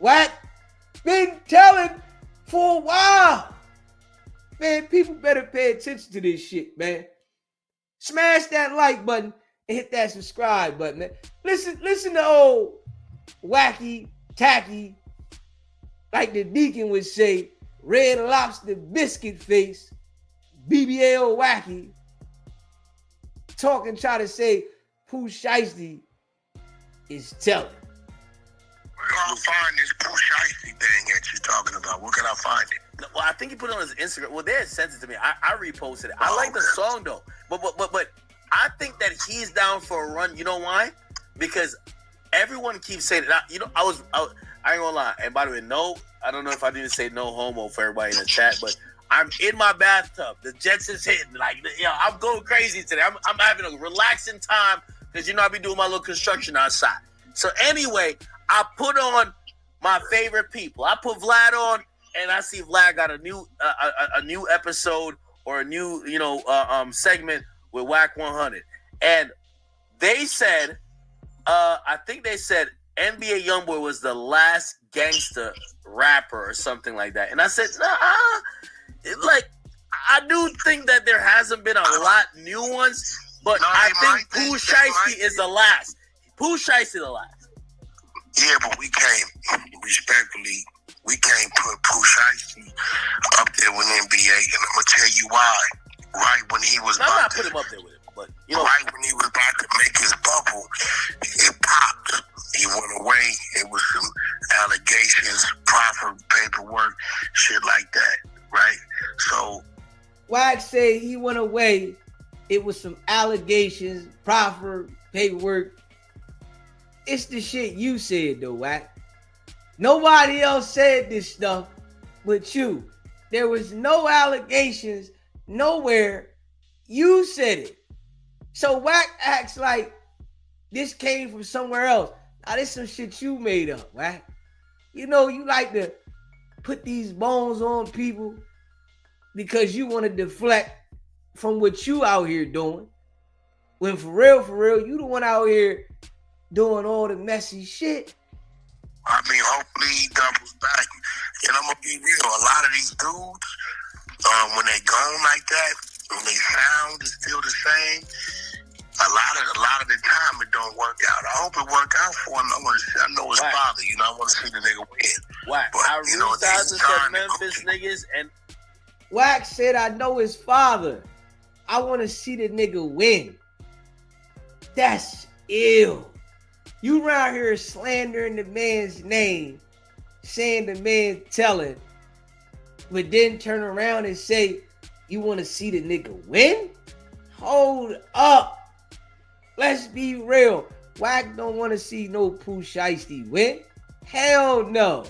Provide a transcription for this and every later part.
Wack been telling for a while. Man, people better pay attention to this shit, man. Smash that like button and hit that subscribe button, man. Listen to old wacky, tacky, like the deacon would say, red lobster biscuit face, BBL wacky, talking, try to say Pooh Shiesty is telling. Where can I find this Pooh Shiesty thing that you're talking about? Where can I find it? Well, I think he put it on his Instagram. Well, they had sent it to me. I reposted it. I like the song though, but I think that he's down for a run. You know why? Because everyone keeps saying it. You know, I ain't gonna lie. And by the way, I don't know if I didn't say no homo for everybody in the chat, but I'm in my bathtub. The Jets is hitting. Like, I'm going crazy today. I'm having a relaxing time because I be doing my little construction outside. So anyway, I put on my favorite people. I put Vlad on, and I see Vlad got a new episode or a new segment with Wack100, and they said, I think they said NBA YoungBoy was the last gangster rapper or something like that, and I said, like, I do think that there hasn't been a lot new ones, but I think Pooh Shiesty is the last. Pooh Shiesty the last. Yeah, but we can't put Pooh Shiesty up there with NBA, and I'm gonna tell you why. Right when he was I'm not putting him up there with him, but right when he was about to make his bubble, it popped. He went away. It was some allegations, proper paperwork, shit like that, right? So Wack said he went away. It was some allegations, proper paperwork. It's the shit you said though, Wack. Nobody else said this stuff but you. There was no allegations nowhere. You said it. So Wack acts like this came from somewhere else. Now this some shit you made up, Wack. You like to put these bones on people because you want to deflect from what you out here doing. When for real, you the one out here doing all the messy shit. I mean, hopefully he doubles back. And I'm gonna be real. A lot of these dudes, when they gone like that, when they sound is still the same, a lot of the time it don't work out. I hope it work out for him. I know his father. I want to see the nigga win. Wack. I reached out to some Memphis niggas, and Wack said, I know his father. I want to see the nigga win. That's ill. You around here slandering the man's name, saying the man telling, but then turn around and say you want to see the nigga win? Hold up. Let's be real. Wack don't want to see no Pooh Shiesty win. Hell no.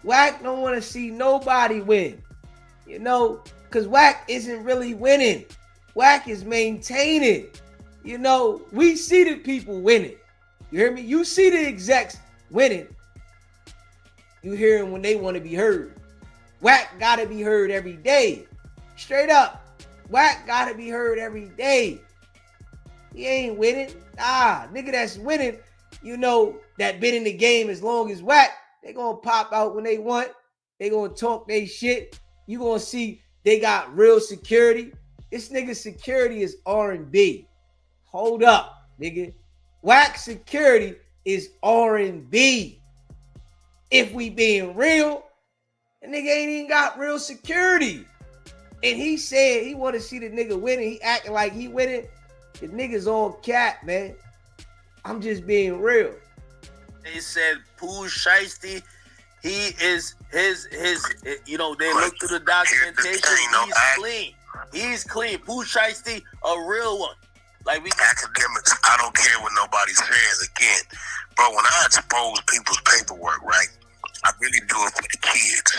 Wack don't want to see nobody win. Because Wack isn't really winning. Wack is maintaining. We see the people winning. You hear me? You see the execs winning. You hear them when they want to be heard. Wack got to be heard every day. Straight up. Wack got to be heard every day. He ain't winning. Nigga that's winning, that been in the game as long as Wack, they going to pop out when they want. They going to talk they shit. You going to see they got real security. This nigga's security is R&B. Hold up, nigga. Wack security is R&B. If we being real, the nigga ain't even got real security. And he said he want to see the nigga winning. He acting like he winning. The nigga's all cat, man. I'm just being real. They said Pooh Shiesty, he is his they look through the documentation. He's clean. He's clean. Pooh Shiesty, a real one. Like Akademiks, I don't care what nobody says. Again, bro, when I expose people's paperwork, right, I really do it for the kids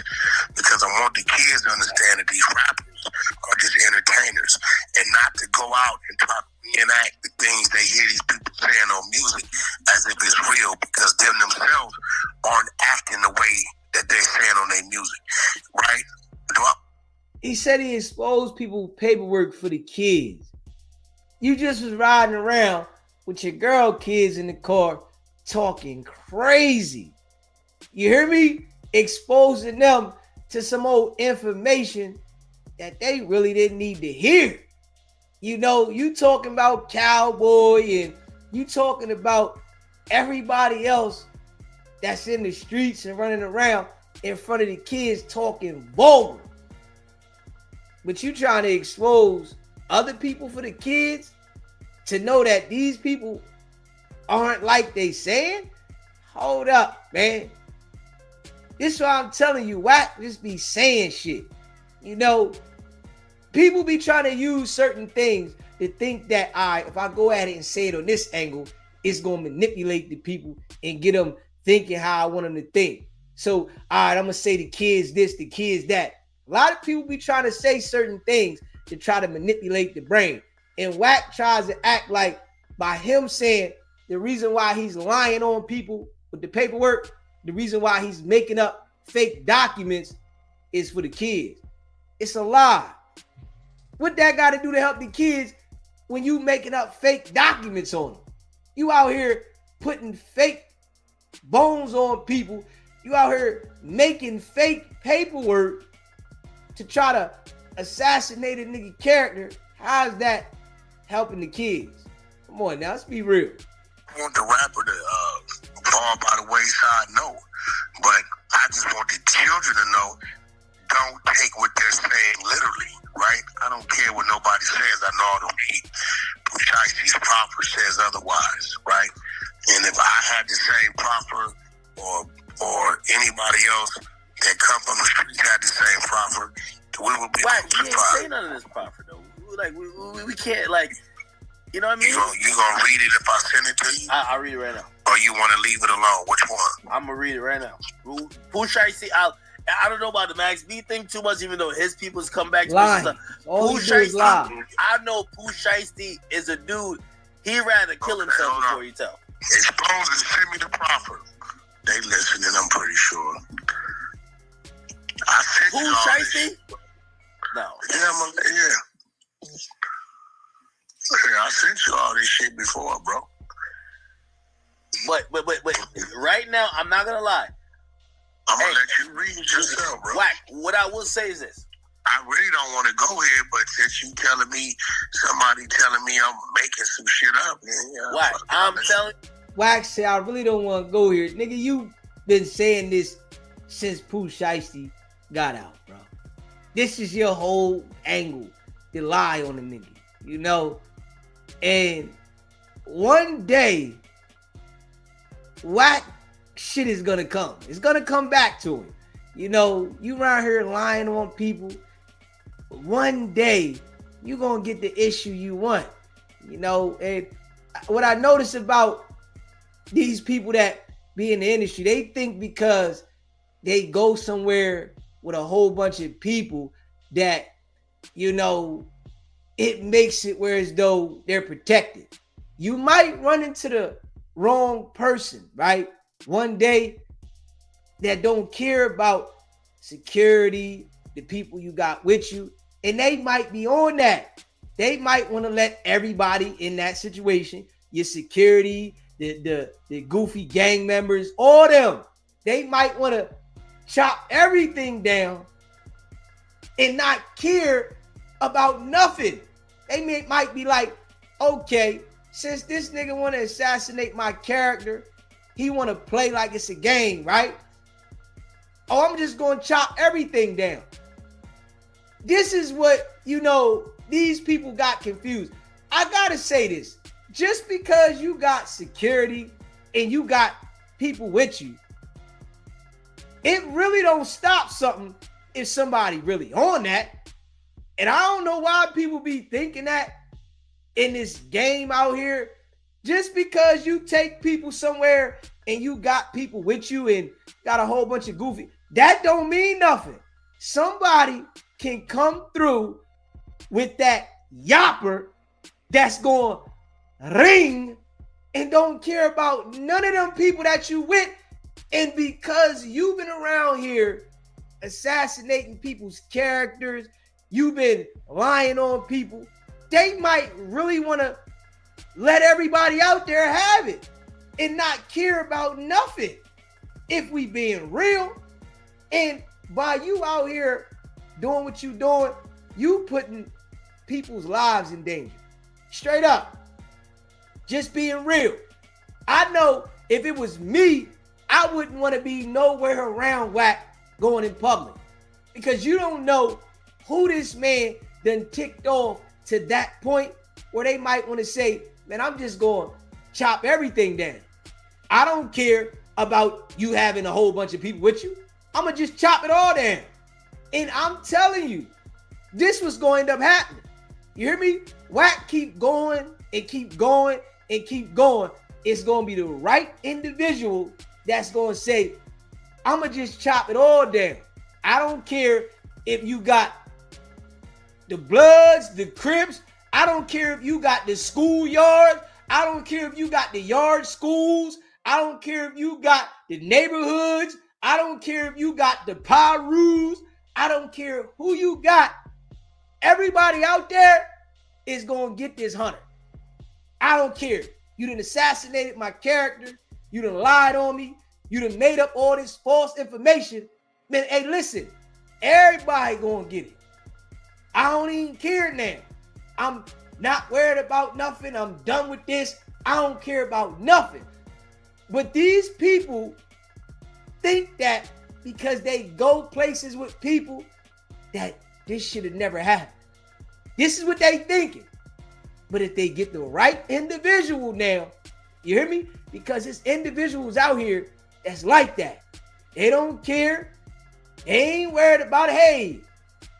because I want the kids to understand that these rappers are just entertainers and not to go out and try to reenact the things they hear these people saying on music as if it's real because them themselves aren't acting the way that they're saying on their music, right? He said he exposed people's paperwork for the kids. You just was riding around with your girl kids in the car talking crazy. You hear me? Exposing them to some old information that they really didn't need to hear. You know, you talking about Cowboy and you talking about everybody else that's in the streets and running around in front of the kids talking vulgar. But you trying to expose other people for the kids to know that these people aren't like they saying? Hold up, man. This is why I'm telling you, Wack just be saying shit. You know, people be trying to use certain things to think that, if I go at it and say it on this angle, it's going to manipulate the people and get them thinking how I want them to think. So, I'm going to say the kids this, the kids that. A lot of people be trying to say certain things to try to manipulate the brain. And Wack tries to act like by him saying the reason why he's lying on people with the paperwork, the reason why he's making up fake documents is for the kids. It's a lie. What that got to do to help the kids when you making up fake documents on them? You out here putting fake bones on people. You out here making fake paperwork to try to assassinate a nigga character. How's that helping the kids? Come on now, let's be real. I want the rapper to fall by the wayside, no. But I just want the children to know, don't take what they're saying literally, right? I don't care what nobody says. I know I don't need Shiesty's proper says otherwise, right? And if I had the same proper or anybody else that come from the streets had the same proper, we would be right. You ain't say none of this proper though. Like we can't, like, you know what I mean? You gonna read it if I send it to you? I'll read it right now. Or you want to leave it alone? Which one? I'm gonna read it right now. Pooh Shiesty, I don't know about the Max B thing too much, even though his people's come back to lying. Pooh Shiesty. I know Pooh Shiesty is a dude. He'd rather kill himself before you tell. Expose and send me the proper. They listening, I'm pretty sure. I sent Pooh you all Shiesty? this. No. Yeah. I sent you all this shit before, bro. But right now, I'm not gonna lie. I'm gonna let you read it yourself, bro. Wack, what I will say is this. I really don't want to go here, but since you telling me, somebody telling me I'm making some shit up, man. Yeah, Wack, I'm telling you. Wack said, I really don't want to go here. Nigga, you been saying this since Pooh Shiesty got out, bro. This is your whole angle to lie on the nigga, you know? And one day, Wack shit is gonna come. It's gonna come back to him. You know, you around here lying on people. One day, you gonna get the issue you want. You know, and what I notice about these people that be in the industry, they think because they go somewhere with a whole bunch of people that, you know, it makes it where as though they're protected. You might run into the wrong person, right? One day that don't care about security, the people you got with you, and they might be on that. They might want to let everybody in that situation, your security, the goofy gang members, all them, they might want to chop everything down and not care about nothing. They might be like, okay, since this nigga want to assassinate my character, he want to play like it's a game, right? Oh, I'm just going to chop everything down. This is what, you know, these people got confused. I got to say this. Just because you got security and you got people with you, it really don't stop something if somebody really on that. And I don't know why people be thinking that in this game out here. Just because you take people somewhere and you got people with you and got a whole bunch of goofy, that don't mean nothing. Somebody can come through with that yapper that's going to ring and don't care about none of them people that you with. And because you've been around here assassinating people's characters, you've been lying on people, they might really want to let everybody out there have it and not care about nothing. if we being real. And by you out here doing what you doing, you putting people's lives in danger. Straight up. Just being real. I know if it was me, I wouldn't want to be nowhere around Wack going in public. Because you don't know who this man done ticked off to that point where they might want to say, man, I'm just going to chop everything down. I don't care about you having a whole bunch of people with you. I'm going to just chop it all down. And I'm telling you, this was going to end up happening. You hear me? Wack keep going and keep going and keep going. It's going to be the right individual that's going to say, I'm going to just chop it all down. I don't care if you got the Bloods, the Crips. I don't care if you got the schoolyard. I don't care if you got the yard schools. I don't care if you got the neighborhoods. I don't care if you got the Pyrus. I don't care who you got. Everybody out there is going to get this 100. I don't care. You done assassinated my character. You done lied on me. You done made up all this false information. Man, hey, listen. Everybody going to get it. I don't even care now. I'm not worried about nothing. I'm done with this. I don't care about nothing. But these people think that because they go places with people that this should have never happened. This is what they thinking. But if they get the right individual now, you hear me? Because it's individuals out here that's like that. They don't care. They ain't worried about, hey,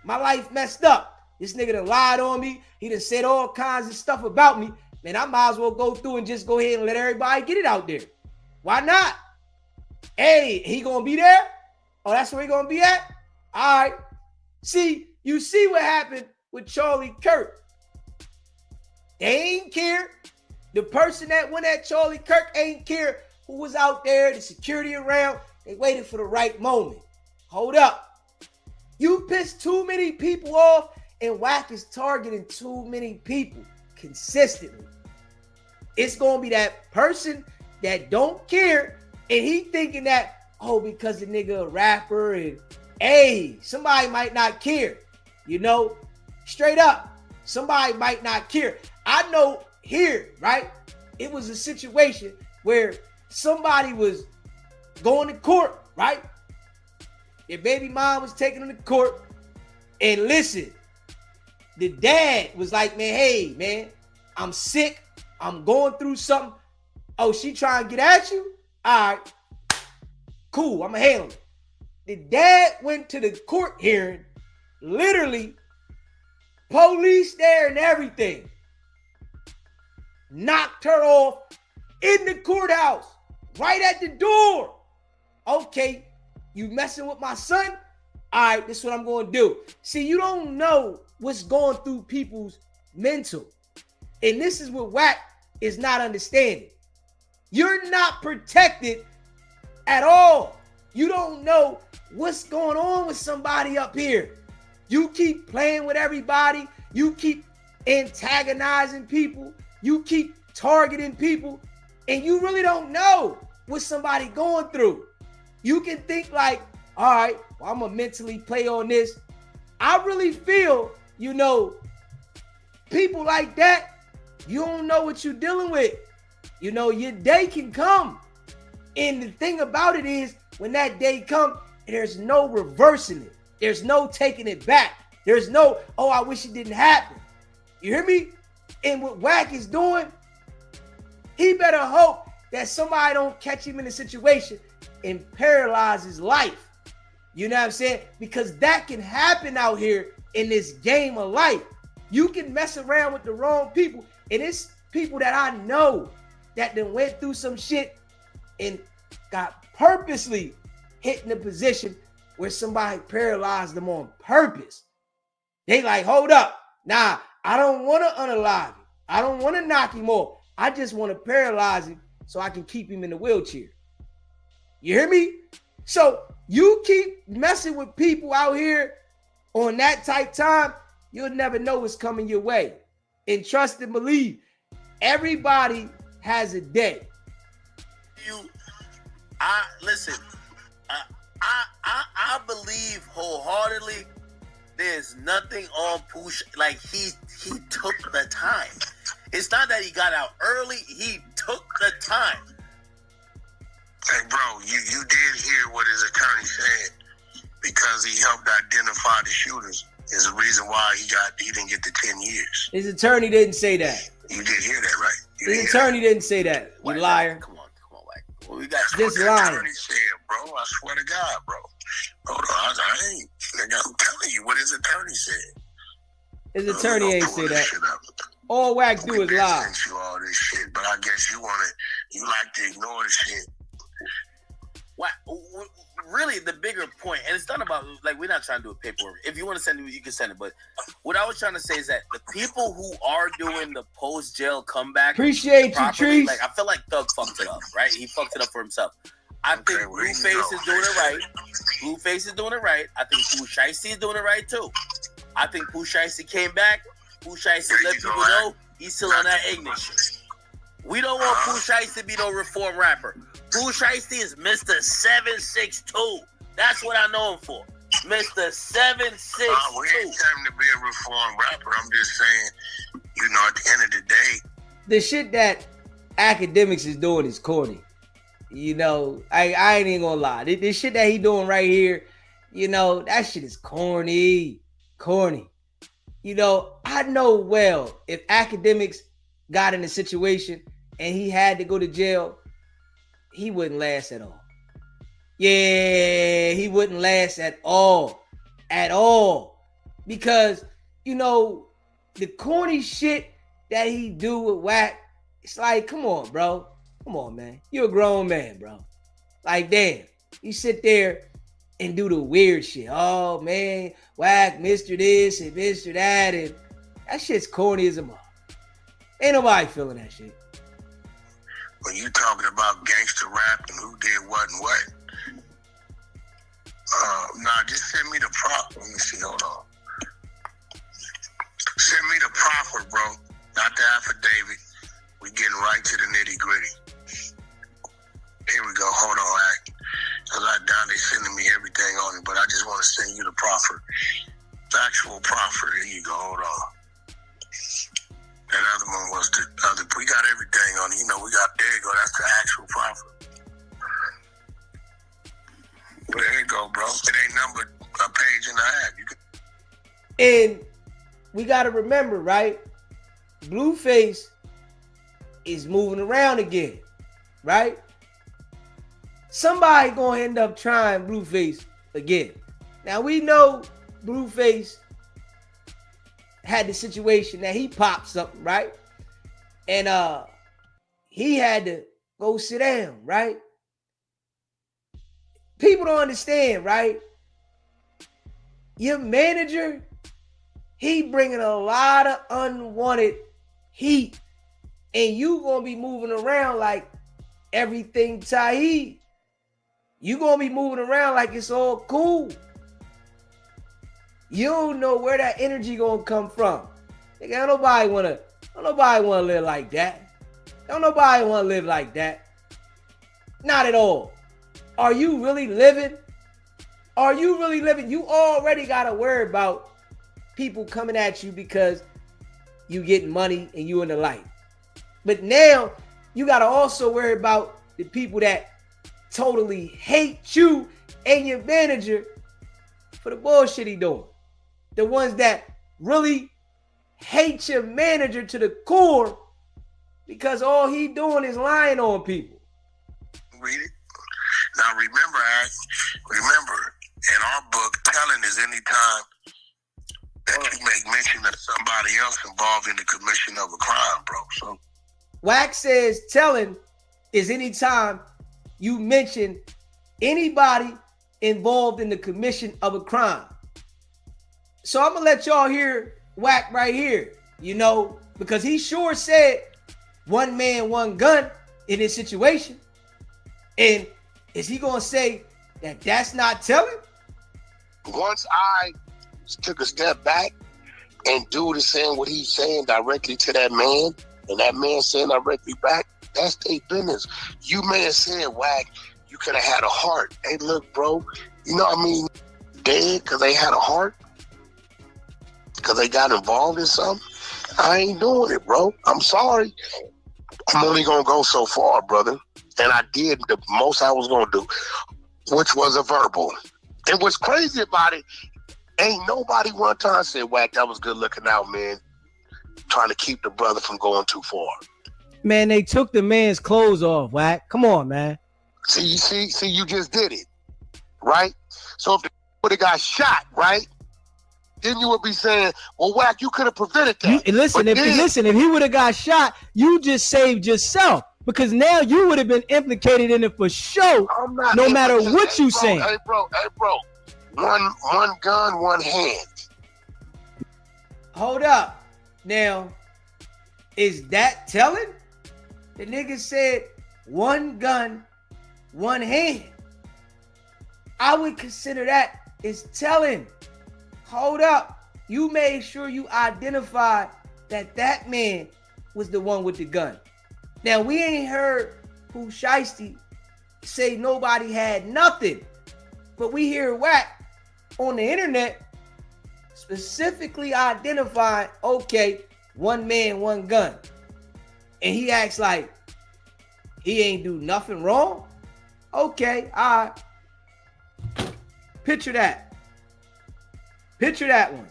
my life messed up. This nigga done lied on me. He done said all kinds of stuff about me. Man, I might as well go through and just go ahead and let everybody get it out there. Why not? Hey, he gonna be there? Oh, that's where he gonna be at? All right. See, you see what happened with Charlie Kirk. They ain't care. The person that went at Charlie Kirk ain't care who was out there, the security around. They waited for the right moment. Hold up. You pissed too many people off, and Wack is targeting too many people consistently. It's going to be that person that don't care, and he thinking that, oh, because the nigga a rapper, and hey, somebody might not care. You know, straight up, somebody might not care. I know here, right? It was a situation where somebody was going to court, right? Their baby mom was taking them to court, and listen, the dad was like, man, hey, man, I'm sick. I'm going through something. Oh, she trying to get at you? All right, cool, I'm going to handle it. The dad went to the court hearing, literally, police there and everything. Knocked her off in the courthouse, right at the door. Okay, you messing with my son? All right, this is what I'm going to do. See, you don't know what's going through people's mental. And this is what Wack is not understanding. You're not protected at all. You don't know what's going on with somebody up here. You keep playing with everybody. You keep antagonizing people. You keep targeting people. And you really don't know what somebody going through. You can think like, all right, well, I'm going to mentally play on this. I really feel, you know, people like that, you don't know what you're dealing with. You know, your day can come. And the thing about it is, when that day comes, there's no reversing it. There's no taking it back. There's no, oh, I wish it didn't happen. You hear me? And what Wack is doing, he better hope that somebody don't catch him in a situation and paralyze his life. You know what I'm saying? Because that can happen out here in this game of life. You can mess around with the wrong people. And it's people that I know that done went through some shit and got purposely hit in a position where somebody paralyzed them on purpose. They like, hold up. Nah, I don't want to unalive him. I don't want to knock him off. I just want to paralyze him so I can keep him in the wheelchair. You hear me? So you keep messing with people out here on that type time, you'll never know what's coming your way. And trust and believe, everybody has a day. Listen, wholeheartedly, there's nothing on Pooh. Like he took the time. It's not that he got out early. He took the time. Hey, bro, you did hear what his attorney said, because he helped identify the shooters is the reason why he didn't get the 10 years. His attorney didn't say that. You did hear that, right? His attorney didn't say that. You liar. Come on, Wack. Well, we got just what lying. The attorney said, bro. I swear to God, bro. Hold on, I ain't. Nigga, I'm telling you what his attorney said. His attorney ain't say that. All Wack do is lie. Sent you all this shit, but I guess you like to ignore the shit. Really, the bigger point, and it's not about, like, we're not trying to do a paperwork. If you want to send it, you can send it. But what I was trying to say is that the people who are doing the post-jail comeback, appreciate you, Trees. Like, I feel like Thug fucked it up, right? He fucked it up for himself. I think Blueface is doing it right. Blueface is doing it right. I think Pooh Shiesty is doing it right too. I think Pooh Shiesty came back. Pooh Shiesty let people know he's still on that ignorant shit. We don't want Pooh Shiesty to be no reform rapper. Pooh Shiesty is Mr. 762. That's what I know him for. Mr. 762. We ain't telling him to be a reform rapper. I'm just saying, at the end of the day, the shit that Akademiks is doing is corny. I ain't even gonna lie. This shit that he doing right here, that shit is corny. Corny. I know well if Akademiks got in a situation and he had to go to jail, he wouldn't last at all. Yeah, he wouldn't last at all. At all. Because, the corny shit that he do with Wack, it's like, come on, bro. Come on, man. You're a grown man, bro. Like, damn. You sit there and do the weird shit. Oh, man. Wack, Mr. This and Mr. That. And that shit's corny as a mother. Ain't nobody feeling that shit. When you talking about gangster rap and who did what and what, just send me the prop. Let me see. Hold on. Send me the proffer, bro. Not the affidavit. We getting right to the nitty gritty. Here we go. Hold on, Act. They sending me everything on it, but I just want to send you the proffer. The actual proffer. Here you go. Hold on. That other one was the other. We got everything on it. There you go. That's the actual proffer. There you go, bro. It ain't numbered a page and a half. And we got to remember, right? Blueface is moving around again, right? Somebody gonna end up trying Blueface again. Now we know Blueface had the situation that he popped something, right? And he had to go sit down, right? People don't understand, right? Your manager, he bringing a lot of unwanted heat, and you gonna be moving around like everything Taheed. You gonna be moving around like it's all cool. You don't know where that energy gonna come from. Nigga, don't nobody wanna live like that. Don't nobody wanna live like that. Not at all. Are you really living? Are you really living? You already gotta worry about people coming at you because you getting money and you in the light. But now you gotta also worry about the people that totally hate you and your manager for the bullshit he doing. The ones that really hate your manager to the core because all he doing is lying on people. Read it. Now remember, in our book, telling is any time that you make mention of somebody else involved in the commission of a crime, bro. So Wack says telling is any time you mention anybody involved in the commission of a crime. So I'm gonna let y'all hear Wack right here, because he sure said one man, one gun in this situation. And is he gonna say that that's not telling? Once I took a step back and dude is saying what he's saying directly to that man, and that man saying directly back, that's their business. You may have said, Wack, you could have had a heart. Hey, look, bro, you know what I mean? dead because they had a heart, because they got involved in something, I ain't doing it, bro. I'm sorry. I'm only gonna go so far, brother. And I did the most I was gonna do, which was a verbal. And what's crazy about it, ain't nobody one time said, Wack, that was good looking out, man. Trying to keep the brother from going too far. Man, they took the man's clothes off, Wack. Come on, man. See, you just did it, right? So if the would have got shot, right? Then you would be saying, well, Wack, you could have prevented that. Listen, if he would have got shot, you just saved yourself. Because now you would have been implicated in it for sure, no matter what you saying. Hey, bro. One gun, one hand. Hold up. Now, is that telling? The nigga said one gun, one hand. I would consider that is telling. Hold up. You made sure you identified that man was the one with the gun. Now, we ain't heard Pooh Shiesty say nobody had nothing. But we hear Wack on the internet specifically identifying, okay, one man, one gun. And he acts like he ain't do nothing wrong. Okay, all right. Picture that. Picture that one.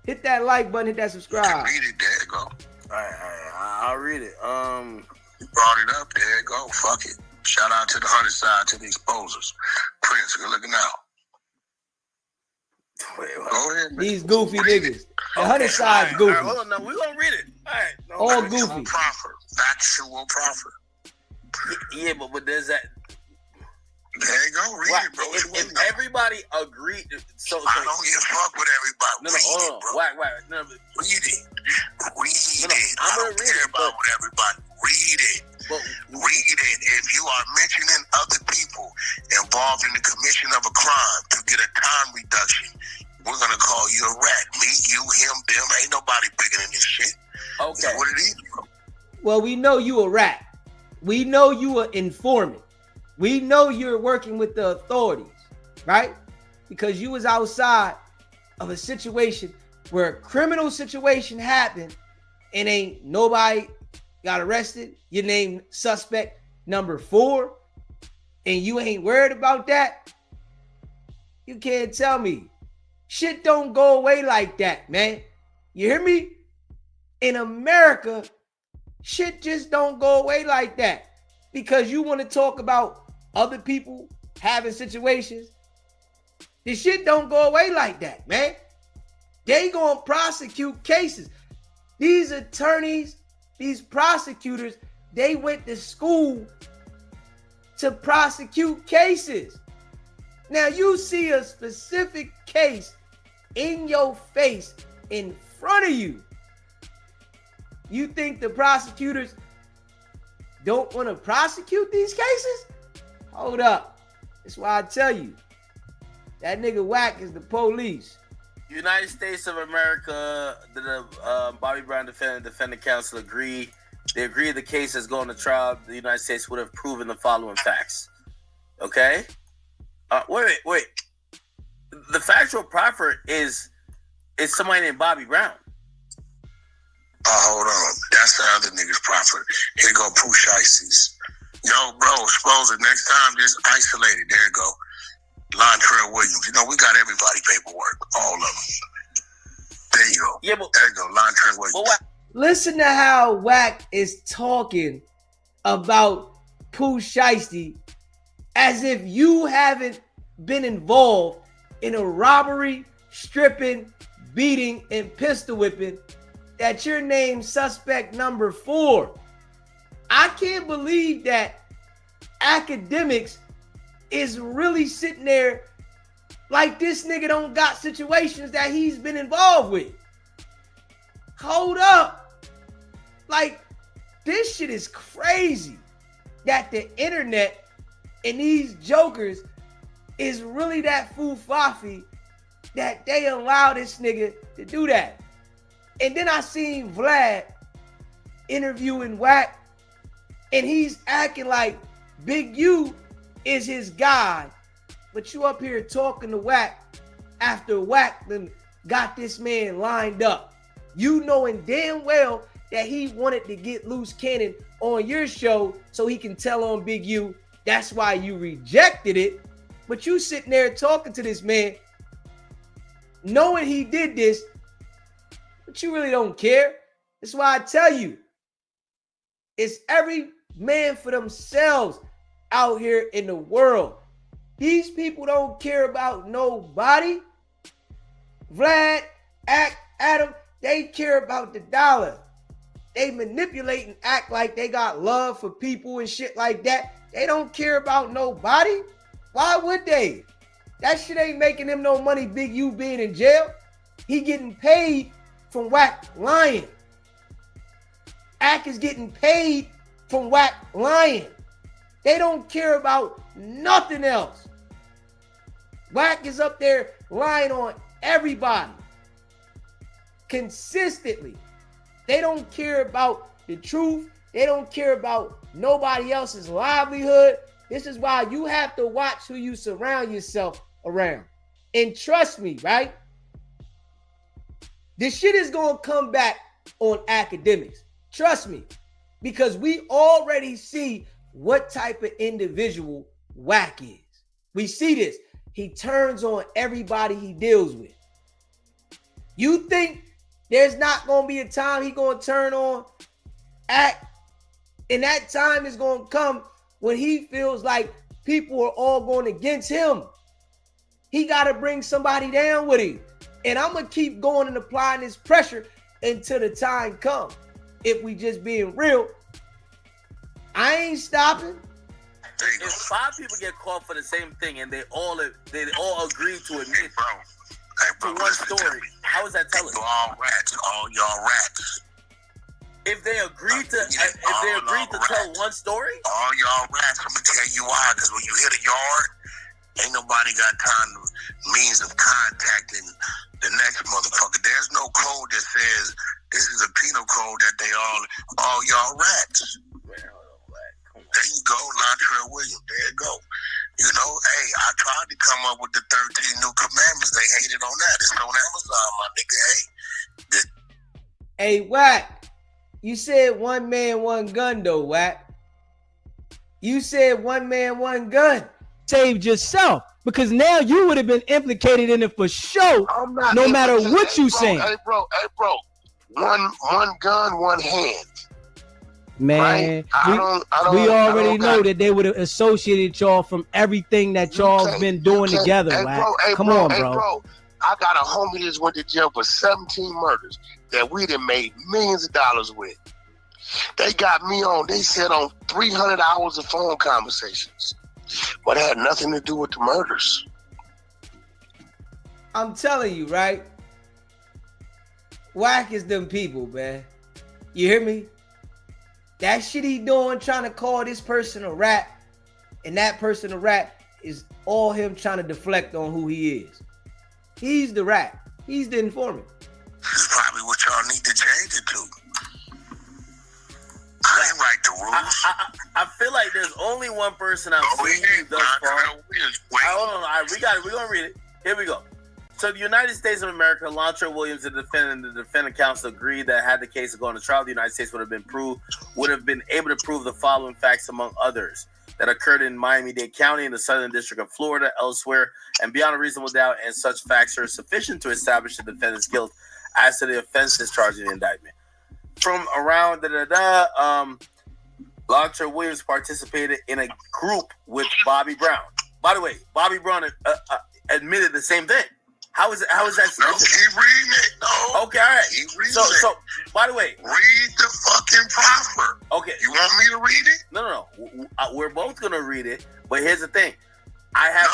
Hit that like button, hit that subscribe. Read it, there you go. All right, I'll read it. You brought it up, there you go. Fuck it. Shout out to the 100 side, to the exposers. Prince, good looking out. Wait, go ahead, man. These goofy niggas. The 100 side's goofy. All right, hold on, no, we're gonna read it. All right. No, all Factual goofy. Factual proffer. Yeah, but there's that. There you go, read it, bro. If everybody agreed, so I don't give a fuck with everybody. No, hold on. Whack. No, read it. Read it. I'm I gonna don't read care it, about what everybody. Read it. But read it. If you are mentioning other people involved in the commission of a crime to get a time reduction, we're gonna call you a rat. Me, you, him, them. Ain't nobody bigger than this shit. Okay. That's what it is, bro. Well, we know you a rat. We know you an informant. We know you're working with the authorities, right? Because you was outside of a situation where a criminal situation happened and ain't nobody got arrested. You named suspect number 4 and you ain't worried about that. You can't tell me. Shit don't go away like that, man. You hear me? In America, shit just don't go away like that. Because you want to talk about other people having situations. This shit don't go away like that, man. They gonna prosecute cases. These attorneys, these prosecutors, they went to school to prosecute cases. Now you see a specific case in your face in front of you. You think the prosecutors don't want to prosecute these cases? Hold up. That's why I tell you, that nigga Wack is the police. United States of America, the Bobby Brown defendant counsel agreed. They agreed the case is going to trial. The United States would have proven the following facts. Okay? Wait. The factual proffer is somebody named Bobby Brown. Hold on. That's the other nigga's proffer. Here go Pooh Shiesties. Yo, bro, expose it. Next time, just isolate it. There you go. Lontrell Williams. You know, we got everybody paperwork. All of them. There you go. Yeah, but there you go. Lontrell Williams. Listen to how Wack is talking about Pooh Shiesty as if you haven't been involved in a robbery, stripping, beating, and pistol whipping that you're named suspect number 4. I can't believe that Akademiks is really sitting there like this nigga don't got situations that he's been involved with. Hold up. Like, this shit is crazy that the internet and these jokers is really that foo-faffy that they allow this nigga to do that. And then I seen Vlad interviewing Wack, and he's acting like Big U is his guy But you up here talking to Wack after Wack then got this man lined up. You knowing damn well that he wanted to get Loose Cannon on your show so he can tell on Big U. That's why you rejected it. But you sitting there talking to this man, knowing he did this, but you really don't care. That's why I tell you, it's every man for themselves out here in the world. These people don't care about nobody. Vlad, Adam, they care about the dollar. They manipulate and act like they got love for people and shit like that. They don't care about nobody. Why would they? That shit ain't making him no money, Big U being in jail. He getting paid from Wack lying. Ack is getting paid from Wack lying. They don't care about nothing else. Wack is up there lying on everybody consistently. They don't care about the truth. They don't care about nobody else's livelihood. This is why you have to watch who you surround yourself around. And trust me, right? This shit is going to come back on Akademiks. Trust me. Because we already see what type of individual Wack is. We see this. He turns on everybody he deals with. You think there's not going to be a time he going to turn on Act? And that time is going to come when he feels like people are all going against him. He got to bring somebody down with him. And I'm going to keep going and applying this pressure until the time comes. If we just being real, I ain't stopping. If 5 people get caught for the same thing and they all agree to admit to one story, how is that telling? You all rats, all y'all rats. If they agree to tell one story, all y'all rats. I'm gonna tell you why. Because when you hit a yard, ain't nobody got time to means of contacting the next motherfucker. There's no code that says this is a penal code that they all y'all rats. There you go, Lantrell Williams. There you go. You know, hey, I tried to come up with the 13 new commandments. They hated on that. It's on Amazon, my nigga. Hey, Wack, you said one man, one gun, though, Wack. You said one man, one gun. Saved yourself, because now you would have been implicated in it for sure, no matter what you saying. Hey, bro. One gun, one hand. Man, right? we already know that they would have associated y'all from everything that y'all been doing together. Come on, bro. I got a homie that went to jail for 17 murders that we done made millions of dollars with. They got me on, they said on 300 hours of phone conversations, but it had nothing to do with the murders. I'm telling you, right? Wack is them people, man. You hear me? That shit he doing, trying to call this person a rat, and that person a rat, is all him trying to deflect on who he is. He's the rat. He's the informant. That's probably what y'all need to change it to. I ain't write the rules. I feel like there's only one person I've seen thus far. Hold on, we're gonna read it. Here we go. So the United States of America, Lantrell Williams, the defendant counsel agreed that had the case gone to trial, the United States would have been able to prove the following facts, among others, that occurred in Miami-Dade County in the Southern District of Florida, elsewhere, and beyond a reasonable doubt, and such facts are sufficient to establish the defendant's guilt as to the offense discharged in the indictment. From around Lantrell Williams participated in a group with Bobby Brown. By the way, Bobby Brown admitted the same thing. How is that? No, keep reading it. No. Okay, all right. Keep reading it. So, by the way, read the fucking proffer. Okay. You want me to read it? No. We're both gonna read it. But here's the thing. I'm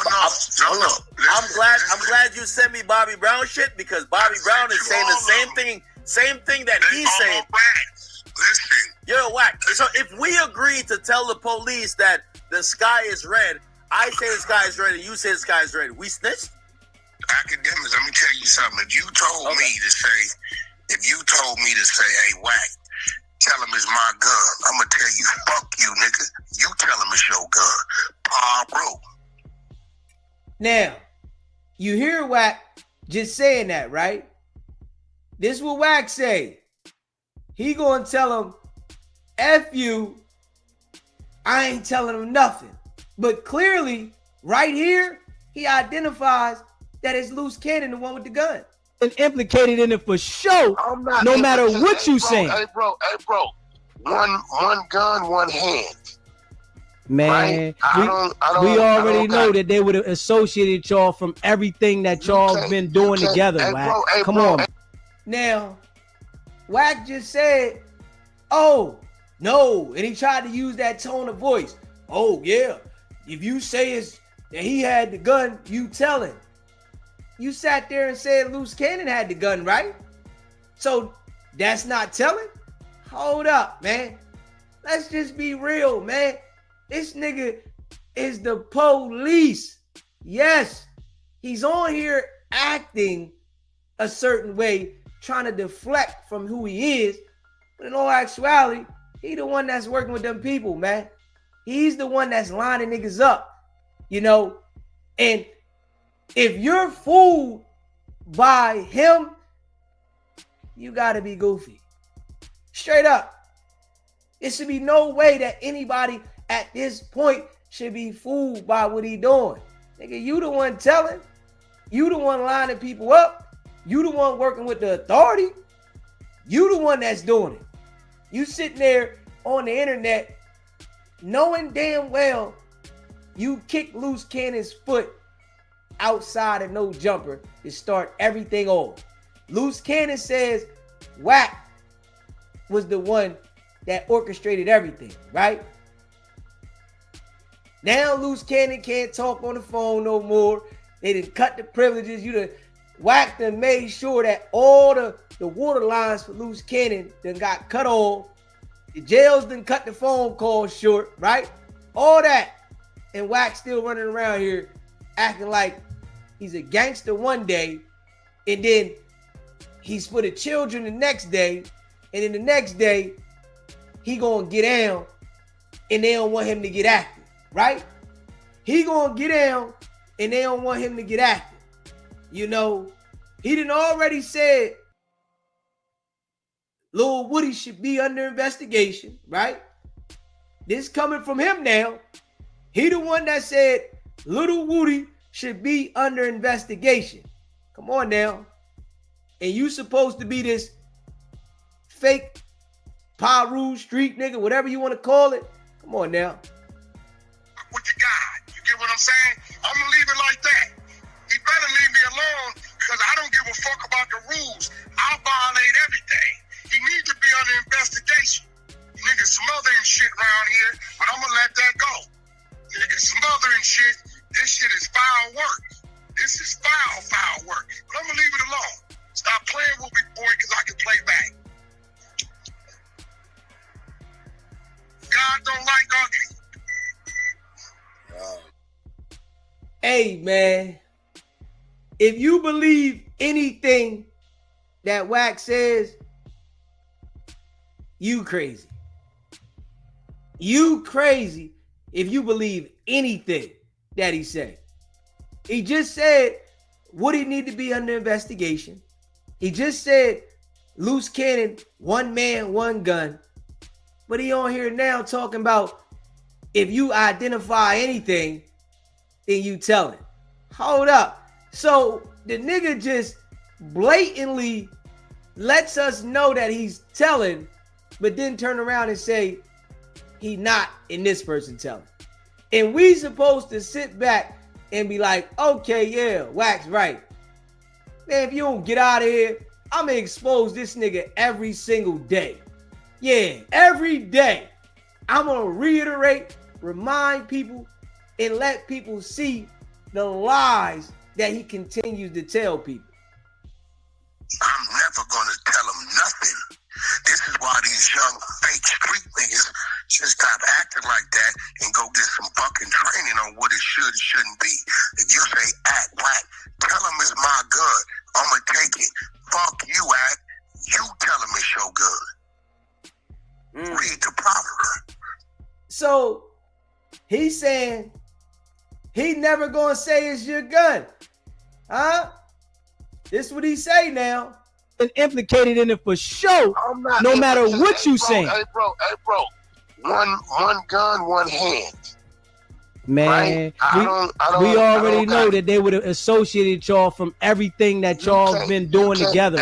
glad you sent me Bobby Brown shit, because Bobby Brown is saying the same thing that he's saying. Listen. Yo, Wack. So if we agree to tell the police that the sky is red, I say the sky is red and you say the sky is red, we snitched? Akademiks, let me tell you something. If you told me to say, hey, Wack, tell him it's my gun, I'm gonna tell you, fuck you, nigga. You tell him it's your gun. Pablo. Now, you hear Wack just saying that, right? This is what Wack say. He gonna tell him, F you, I ain't telling him nothing. But clearly, right here, he identifies that it's Loose Cannon, the one with the gun. And implicated in it for sure, no matter what you saying. Hey, bro. One gun, one hand. Man, right? we already know that they would have associated y'all from everything that y'all been doing together, Wack. Come on. Now, Wack just said, oh, no. And he tried to use that tone of voice. Oh, yeah. If you say it's that he had the gun, you telling. You sat there and said Loose Cannon had the gun, right? So that's not telling? Hold up, man. Let's just be real, man. This nigga is the police. Yes, he's on here acting a certain way, trying to deflect from who he is. But in all actuality, he the one that's working with them people, man. He's the one that's lining niggas up, you know? And if you're fooled by him, you gotta be goofy. Straight up. It should be no way that anybody at this point should be fooled by what he doing. Nigga, you the one telling. You the one lining people up. You the one working with the authority. You the one that's doing it. You sitting there on the internet knowing damn well you kicked Loose Cannon's foot outside of no jumper to start everything off. Loose Cannon says Wack was the one that orchestrated everything, right? Now Loose Cannon can't talk on the phone no more. They done cut the privileges. You done whacked and made sure that all the water lines for Loose Cannon done got cut off. The jails done cut the phone calls short, right? All that. And Wack still running around here acting like he's a gangster one day, and then he's for the children the next day, and then the next day he gonna get down and they don't want him to get active, right? He gonna get down and they don't want him to get active. You know, he done already said Lil Woody should be under investigation, right? This coming from him now. He the one that said Little Woody should be under investigation. Come on now. And you supposed to be this fake Paru street nigga, whatever you want to call it. Come on now. With the guy. You get what I'm saying? I'm going to leave it like that. He better leave me alone because I don't give a fuck about the rules. I'll violate everything. He needs to be under investigation. Niggas smothering shit around here, but I'm going to let that go. Niggas smothering shit. This shit is foul work. This is foul work. But I'm going to leave it alone. Stop playing with me, boy, because I can play back. God don't like ugly. Hey, man. If you believe anything that Wack says, you crazy. You crazy if you believe anything that he said. He just said Woody need to be under investigation. He just said Loose Cannon, one man, one gun. But he on here now talking about if you identify anything, then you tell it. Hold up. So the nigga just blatantly lets us know that he's telling, but then turn around and say he not in this person telling. And we supposed to sit back and be like, okay, yeah, Wack's right. Man, if you don't get out of here, I'm gonna expose this nigga every single day. Yeah, every day. I'm gonna reiterate, remind people, and let people see the lies that he continues to tell people. I'm never gonna tell him nothing. This is why these young fake street niggas should stop acting like that and go get some fucking training on what it should and shouldn't be. If you say act Wack, tell him it's my gun. I'ma take it. Fuck you, Act. You tell him it's your gun. Read the proverb. So he's saying He never gonna say it's your gun. Huh? This what he say now. And implicated in it for sure. No matter what you say. Hey, bro. One gun, one hand. Man, right? we already know that they would have associated y'all from everything that y'all been doing together.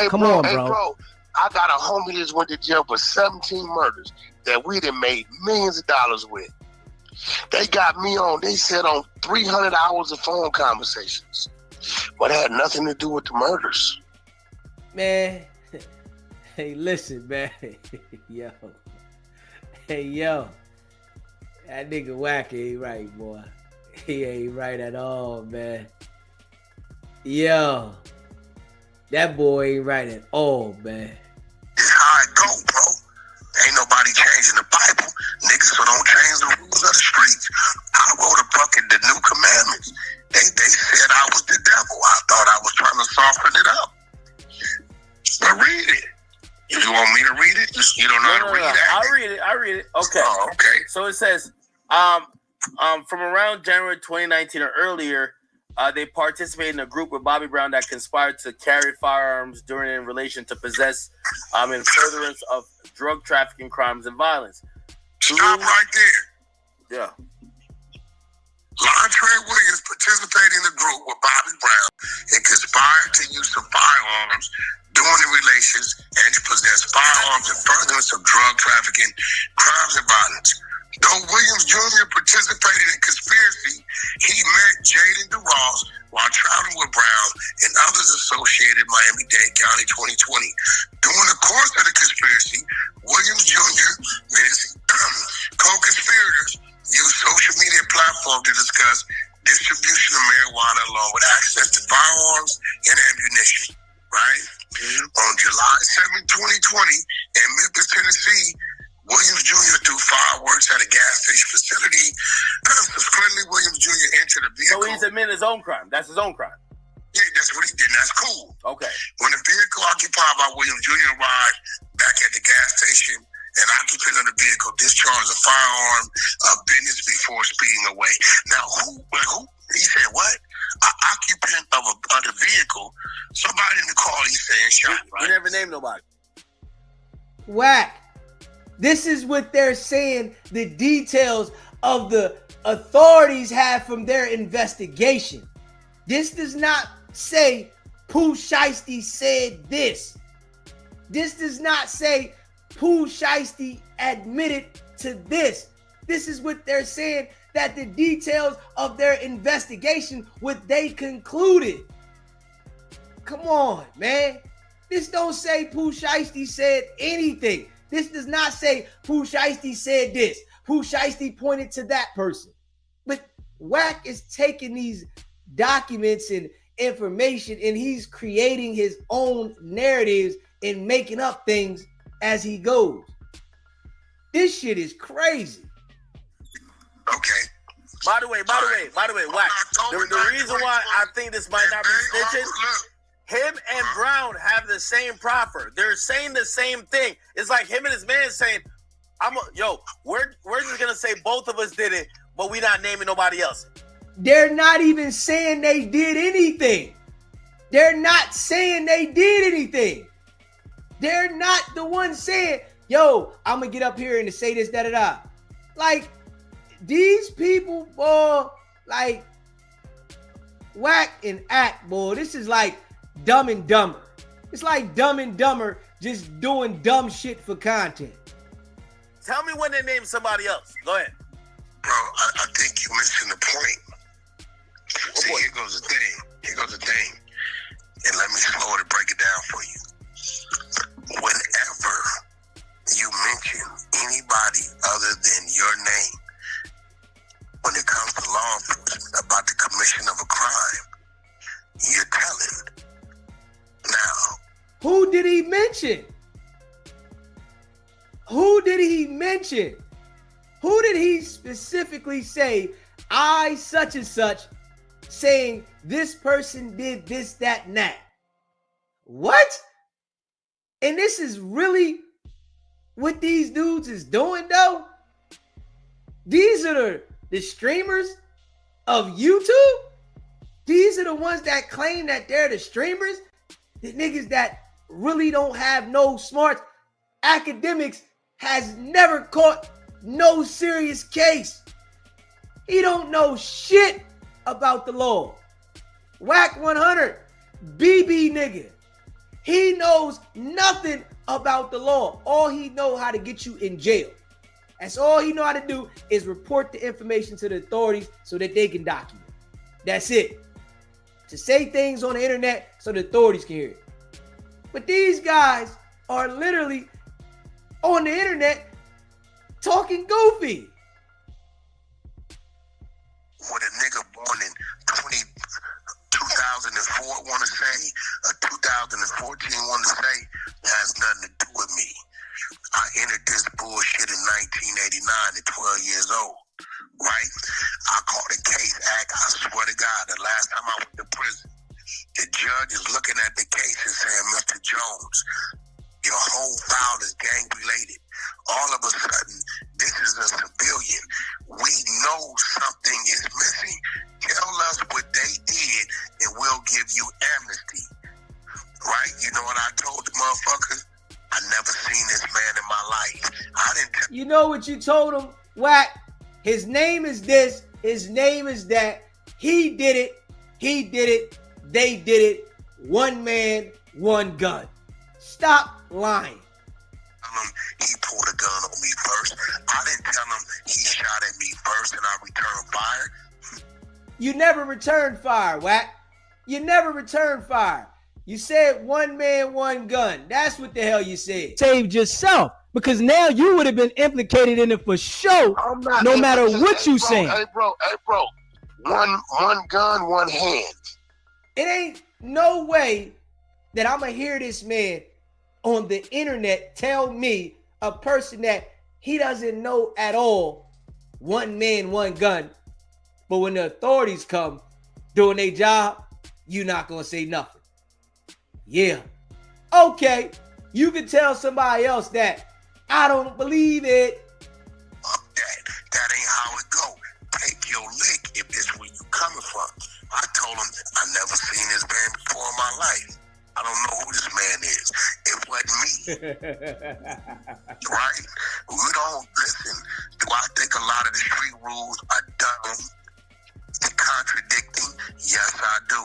Come on, bro. I got a homie that went to jail for 17 murders that we done made millions of dollars with. They got me on, they said on 300 hours of phone conversations. But it had nothing to do with the murders. Man, hey, listen, man. Yo. Hey, yo. That nigga Wack ain't right, boy. He ain't right at all, man. Yo. That boy ain't right at all, man. It's how it go, bro. Ain't nobody changing the Bible. Niggas, so don't change the rules of the streets. I wrote a bucket, the new commandments. They said I was the devil. I thought I was trying to soften it up. But read it. If you want me to read it, you don't know how to read it. I'll read it. Okay. Oh, okay. So it says, from around January 2019 or earlier, they participated in a group with Bobby Brown that conspired to carry firearms during in relation to possess in furtherance of drug trafficking, crimes, and violence. Stop right there. Yeah. Lontre Williams participated in a group with Bobby Brown and conspired to use some firearms during the relations and to possess firearms in furtherance of drug trafficking, crimes, and violence. Though Williams Jr. participated in conspiracy, he met Jaden DeRoss while traveling with Brown and others associated in Miami-Dade County 2020. During the course of the conspiracy, Williams Jr. and his co-conspirators used social media platforms to discuss distribution of marijuana along with access to firearms and ammunition, right? On July 7, 2020, in Memphis, Tennessee, Williams Jr. threw fireworks at a gas station facility. Subsequently, Williams Jr. entered a vehicle. So he's admitted his own crime. That's his own crime. Yeah, that's what he did. That's cool. Okay. When the vehicle occupied by Williams Jr. arrived back at the gas station, an occupant of the vehicle discharged a firearm business before speeding away. Now, who? He said what? An occupant of the vehicle. Somebody in the car, he's saying shot. Right? He never named nobody. Wack. This is what they're saying the details of the authorities have from their investigation. This does not say Pooh Shiesty said this. This does not say Pooh Shiesty admitted to this. This is what they're saying, that the details of their investigation, what they concluded. Come on, man. This don't say Pooh Shiesty said anything. This does not say Pooh Shiesty said this. Pooh Shiesty pointed to that person. But Wack is taking these documents and information and he's creating his own narratives and making up things as he goes. This shit is crazy. Okay. By the way, Wack, the reason why I think this might not be snitching, him and Brown have the same proffer. They're saying the same thing. It's like him and his man saying, we're just gonna say both of us did it, but we not naming nobody else. They're not even saying they did anything. They're not saying they did anything. They're not the ones saying, yo, I'm gonna get up here and say this, da-da-da. Like, these people, boy, like, Wack and Act, boy, this is like Dumb and Dumber. It's like Dumb and Dumber just doing dumb shit for content. Tell me when they name somebody else. Go ahead. Bro, I think you're missing the point. See, here goes the thing. And let me slow it and break it down for you. Whenever you mention anybody other than your name, when it comes to law enforcement about the commission of a crime, you're telling. Now, who did he mention? Who did he mention? Who did he specifically say, I such and such, saying this person did this, that, and that? What? And this is really what these dudes is doing, though? These are the streamers of YouTube? These are the ones that claim that they're the streamers? The niggas that really don't have no smarts. Akademiks has never caught no serious case. He don't know shit about the law. Wack100, BB nigga. He knows nothing about the law. All he know how to get you in jail. That's all he know how to do is report the information to the authorities so that they can document. That's it. To say things on the internet so the authorities can hear it. But these guys are literally on the internet talking goofy. What a nigga born in 2004 want to say, or 2014 want to say, has nothing to do with me. I entered this bullshit in 1989 at 12 years old, right? I caught a case act. I swear to God, the last time I went to prison, the judge is looking at the case and saying, Mr. Jones, your whole file is gang related. All of a sudden, this is a civilian. We know something is missing. Tell us what they did and we'll give you amnesty. Right? You know what I told the motherfuckers? I never seen this man in my life. I didn't. You know what you told him, Wack? His name is this. His name is that. He did it. He did it. They did it. One man, one gun. Stop lying. He pulled a gun on me first. I didn't tell him he shot at me first and I returned fire. You never returned fire, Wack. You never returned fire. You said one man, one gun. That's what the hell you said. Saved yourself because now you would have been implicated in it for sure. No matter what you saying. Hey, bro. One gun, one hand. It ain't no way that I'm going to hear this man on the internet tell me, a person that he doesn't know at all, one man, one gun. But when the authorities come doing their job, you're not going to say nothing. Yeah. Okay. You can tell somebody else that. I don't believe it. Fuck that. That ain't how it go. Take your lick if this where you coming from. I told him I never seen this man before in my life. I don't know who this man is. It wasn't me. Right? We don't listen. Do I think a lot of the street rules are dumb? The contradicting? Yes, I do.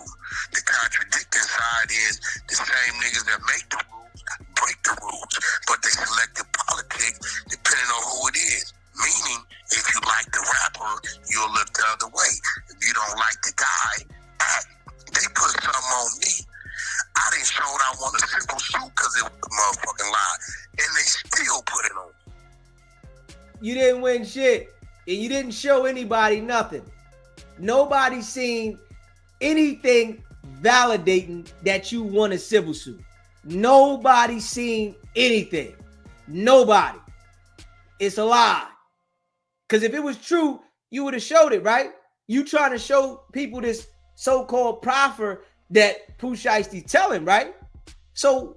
The contradicting side is the same niggas that make the rules break the rules, but they select the politics depending on who it is. Meaning, if you like the rapper, you'll look the other way. If you don't like the guy, they put something on me. I didn't show I want a simple suit because it was a motherfucking lie. And they still put it on. You didn't win shit. And you didn't show anybody nothing. Nobody seen anything validating that you won a civil suit. Nobody seen anything. Nobody. It's a lie. Because if it was true, you would have showed it, right? You trying to show people this so-called proffer that Pooh Shiesty telling, right? So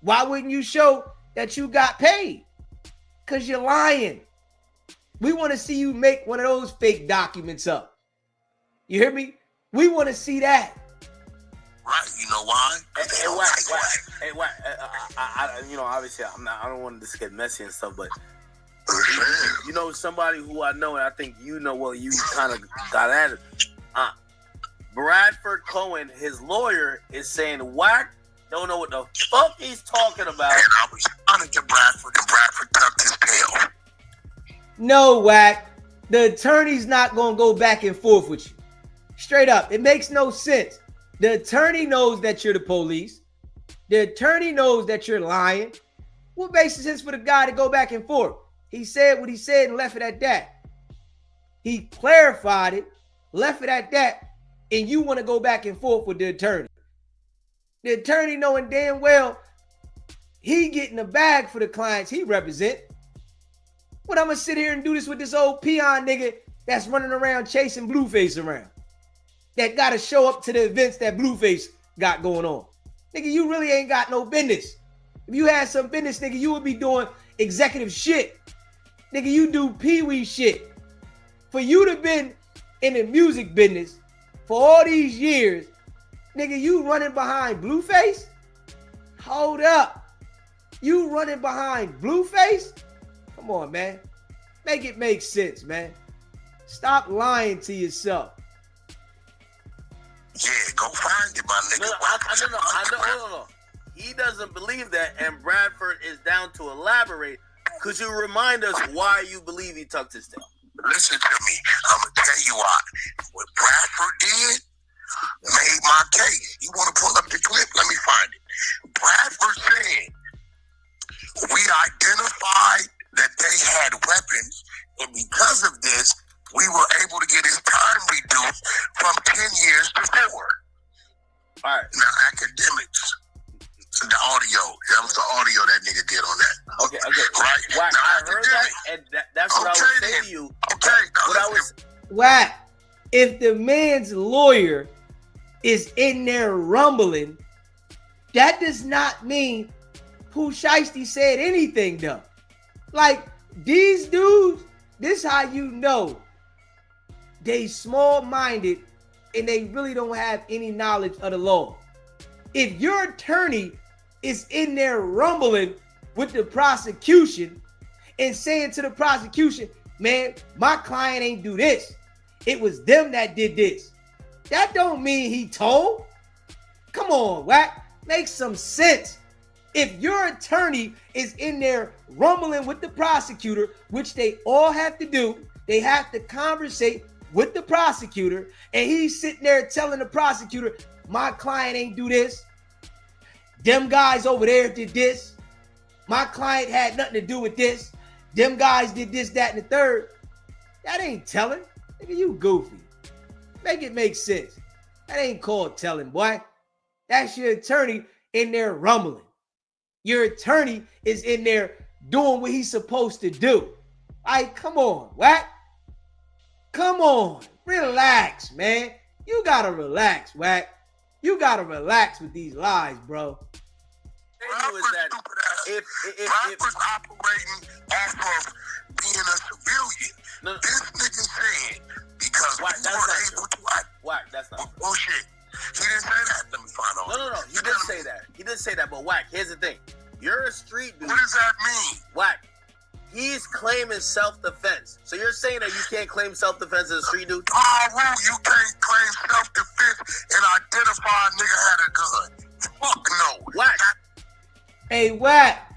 why wouldn't you show that you got paid? Because you're lying. We want to see you make one of those fake documents up. You hear me? We want to see that. Right, you know why? You know, obviously, I don't want this to get messy and stuff, but you know, somebody who I know, and I think you know, well, you kind of got at it. Bradford Cohen, his lawyer, is saying Wack don't know what the fuck he's talking about. And I was honored to Bradford, and Bradford tucked his tail. No, Wack. The attorney's not going to go back and forth with you. Straight up. It makes no sense. The attorney knows that you're the police. The attorney knows that you're lying. What basis is for the guy to go back and forth? He said what he said and left it at that. He clarified it, left it at that, and you want to go back and forth with the attorney. The attorney knowing damn well he getting a bag for the clients he represent. What, I'm going to sit here and do this with this old peon nigga that's running around chasing Blueface around? That got to show up to the events that Blueface got going on. Nigga, you really ain't got no business. If you had some business, nigga, you would be doing executive shit. Nigga, you do pee-wee shit. For you to been in the music business for all these years, nigga, you running behind Blueface? Hold up. You running behind Blueface? Come on, man. Make it make sense, man. Stop lying to yourself. Yeah, go find it, my nigga. No. He doesn't believe that, and Bradford is down to elaborate. Could you remind us why you believe he tucked his tail? Listen to me. I'm going to tell you why. What Bradford did made my case. You want to pull up the clip? Let me find it. Bradford said, we identified that they had weapons, and because of this, we were able to get his time reduced from 10 years to 4. All right. Now, Akademiks. So the audio. That was the audio that nigga did on that. Okay. Right? Wack, now, I heard that, and that's what I was saying to you. Wack, if the man's lawyer is in there rumbling, that does not mean Pooh Shiesty said anything, though. Like, these dudes, this how you know they small-minded and they really don't have any knowledge of the law. If your attorney is in there rumbling with the prosecution and saying to the prosecution, man, my client ain't do this. It was them that did this. That don't mean he told. Come on, Wack. Make some sense. If your attorney is in there rumbling with the prosecutor, which they all have to do, they have to conversate with the prosecutor, and he's sitting there telling the prosecutor, my client ain't do this. Them guys over there did this. My client had nothing to do with this. Them guys did this, that, and the third. That ain't telling. Nigga, you goofy. Make it make sense. That ain't called telling, boy. That's your attorney in there rumbling. Your attorney is in there doing what he's supposed to do. All right, come on, Wack. Come on. Relax, man. You gotta relax, Wack. You gotta relax with these lies, bro. If operating off of being a civilian, this nigga said because Wack, we were able to. Wack, that's not true. Bullshit. He didn't say that. Let me find out. No. He didn't say that. He didn't say that. But Wack, here's the thing. You're a street dude. What does that mean? Wack, he's claiming self-defense. So you're saying that you can't claim self-defense as a street dude? You can't claim self-defense and identify a nigga had a gun. Fuck no. Wack. Hey, Wack,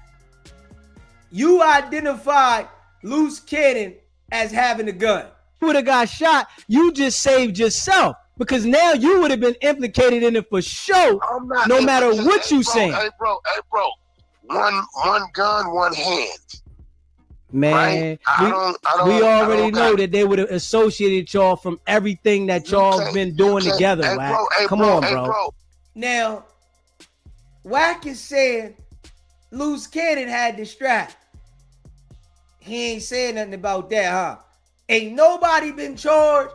you identified Loose Cannon as having a gun. You would have got shot. You just saved yourself because now you would have been implicated in it for sure, no matter what you saying. Hey, bro. One gun, one hand. Man, right? we already know that they would have associated y'all from everything that y'all been doing together. Hey, Wack. bro, Come on, bro. Now, Wack is saying Loose Cannon had the strap. He ain't saying nothing about that, huh? Ain't nobody been charged.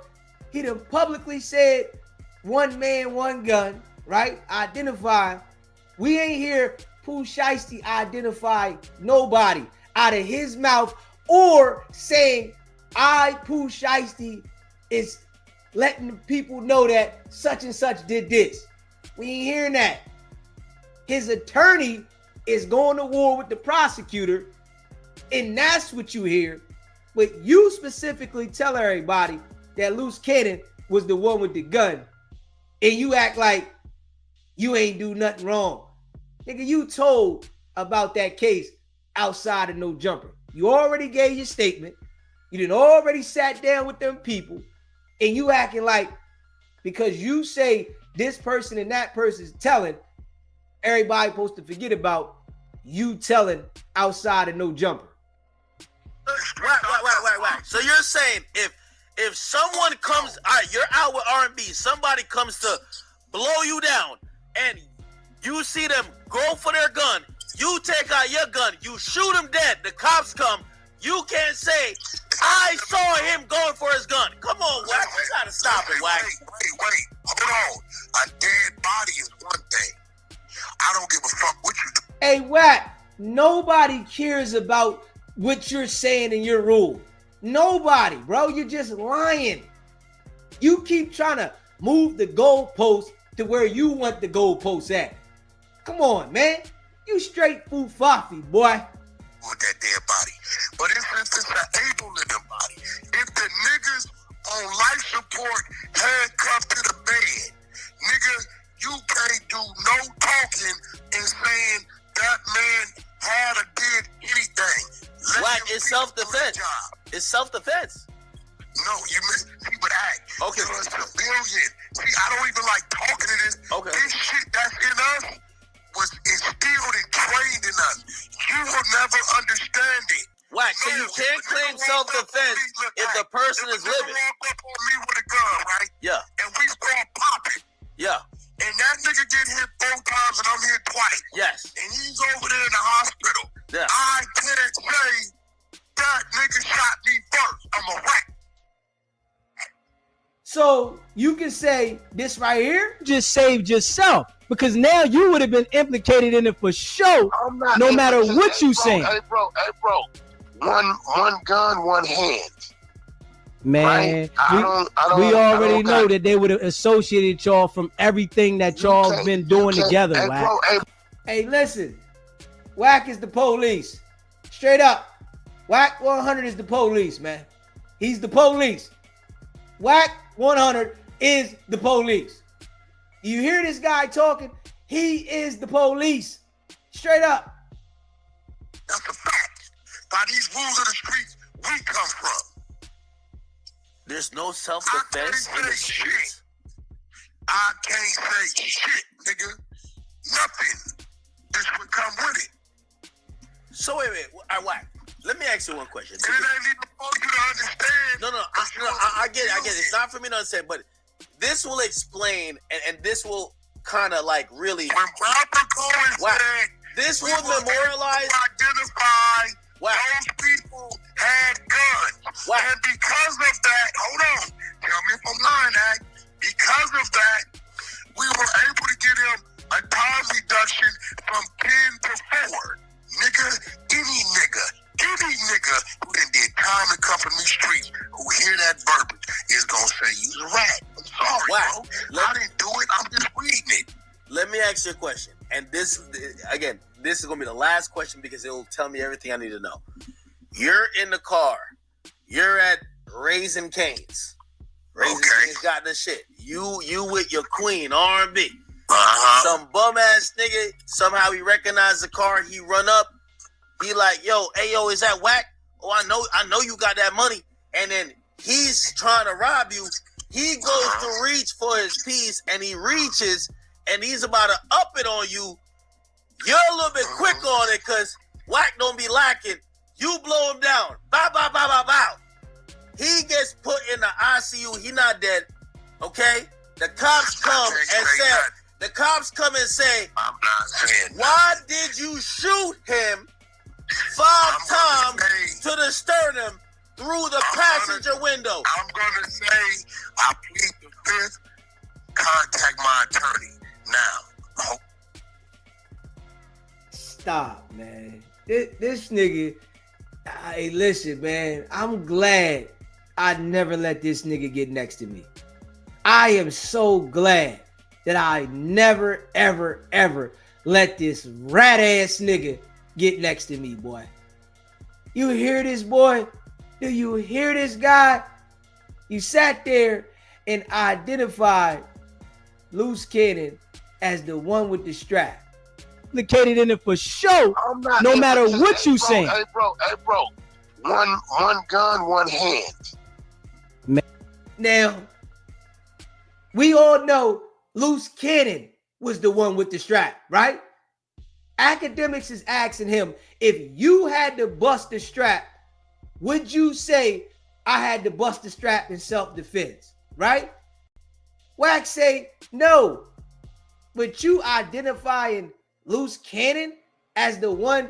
He done publicly said one man, one gun, right? Identify. We ain't hear Pooh Shiesty identify nobody out of his mouth or saying Pooh Shiesty is letting people know that such and such did this. We ain't hearing that. His attorney is going to war with the prosecutor, and that's what you hear. But you specifically tell everybody that Loose Cannon was the one with the gun, and you act like you ain't do nothing wrong. Nigga, you told about that case outside of No Jumper. You already gave your statement. You done already sat down with them people, and you acting like because you say this person and that person's telling, everybody supposed to forget about you telling outside of No Jumper. Right. So you're saying if someone comes, all right, you're out with R&B, somebody comes to blow you down, and you see them go for their gun, you take out your gun, you shoot him dead, the cops come, you can't say, I saw him going for his gun. Come on, Wack, you gotta stop it, Wack. Wait, hold on. A dead body is one thing. I don't give a fuck what you do. Hey, Wack, nobody cares about what you're saying in your rule. Nobody, bro. You're just lying. You keep trying to move the goalpost to where you want the goalpost at. Come on, man. You straight foo-faffy, boy. With that dead body. But if it's an able living body, if the niggas on life support handcuffed to the bed, nigga, you can't do no talking and saying that man had or did anything. Wack, it's self-defense. It's self-defense. No, you see, but act. Okay. You're a civilian. See, I don't even like talking to this. Okay. This shit that's in us was instilled and trained in us. You will never understand it. Wack, so you can't claim self-defense if the person is living. Walk up on me with a gun, right? Yeah. And we start popping. Yeah. And that nigga get hit 4 times and I'm hit twice. Yes. And he's over there in the hospital. Yeah. I can't say that nigga shot me first. I'm a rat. So you can say this right here just saved yourself because now you would have been implicated in it for sure, no matter what you saying. Hey, bro. One gun, one hand. Man, right? we already know that they would have associated y'all from everything that y'all been doing together. Hey, Wack. bro, Hey, listen. Wack is the police. Straight up. Wack100 is the police, man. He's the police. Wack100 is the police. You hear this guy talking? He is the police. Straight up. That's a fact. By these rules of the streets, we come from. There's no self-defense in the streets. I can't say shit, nigga. Nothing. This would come with it. So wait. Wack. Let me ask you one question. And it ain't even for you to understand. No, I get it. It's not for me to understand, but this will explain, and this will kind of like really. When Robert Cohen said, this will memorialize. Identify Wow. those people had guns. Wow. And because of that, hold on. Tell me if I'm lying, Act. Because of that, we were able to get him a time reduction from 10 to 4. Nigga, any nigga who done did time to come from these streets who hear that verbiage is gonna say you's a rat. I'm sorry, Wow. bro. I didn't do it. I'm just reading it. Let me ask you a question. And this is going to be the last question because it will tell me everything I need to know. You're in the car. You're at Raising Cane's. Raising Cane's got the shit. You with your queen, R&B. Some bum-ass nigga, somehow he recognized the car. He run up. He like, yo, is that Wack? Oh, I know you got that money. And then he's trying to rob you. He goes to reach for his piece, and he reaches, and he's about to up it on you. You're a little bit quick on it because Wack don't be lacking. You blow him down. Bow, bow, bow, bow, bow. He gets put in the ICU. He not dead. Okay? The cops come and say, I'm not saying why did you shoot him 5 times to the sternum through the passenger window? I'm going to say I plead the 5th. Contact my attorney now. Stop, man. This nigga, hey, listen, man. I'm glad I never let this nigga get next to me. I am so glad that I never, ever, ever let this rat-ass nigga get next to me, boy. You hear this, boy? Do you hear this guy? You sat there and identified Loose Cannon as the one with the strap. Implicated in it for sure, no matter what you saying. Hey, bro. One gun, one hand. Now, we all know Loose Cannon was the one with the strap, right? Akademiks is asking him, if you had to bust the strap, would you say I had to bust the strap in self-defense, right? Wack say no, but you identifying Loose Cannon as the one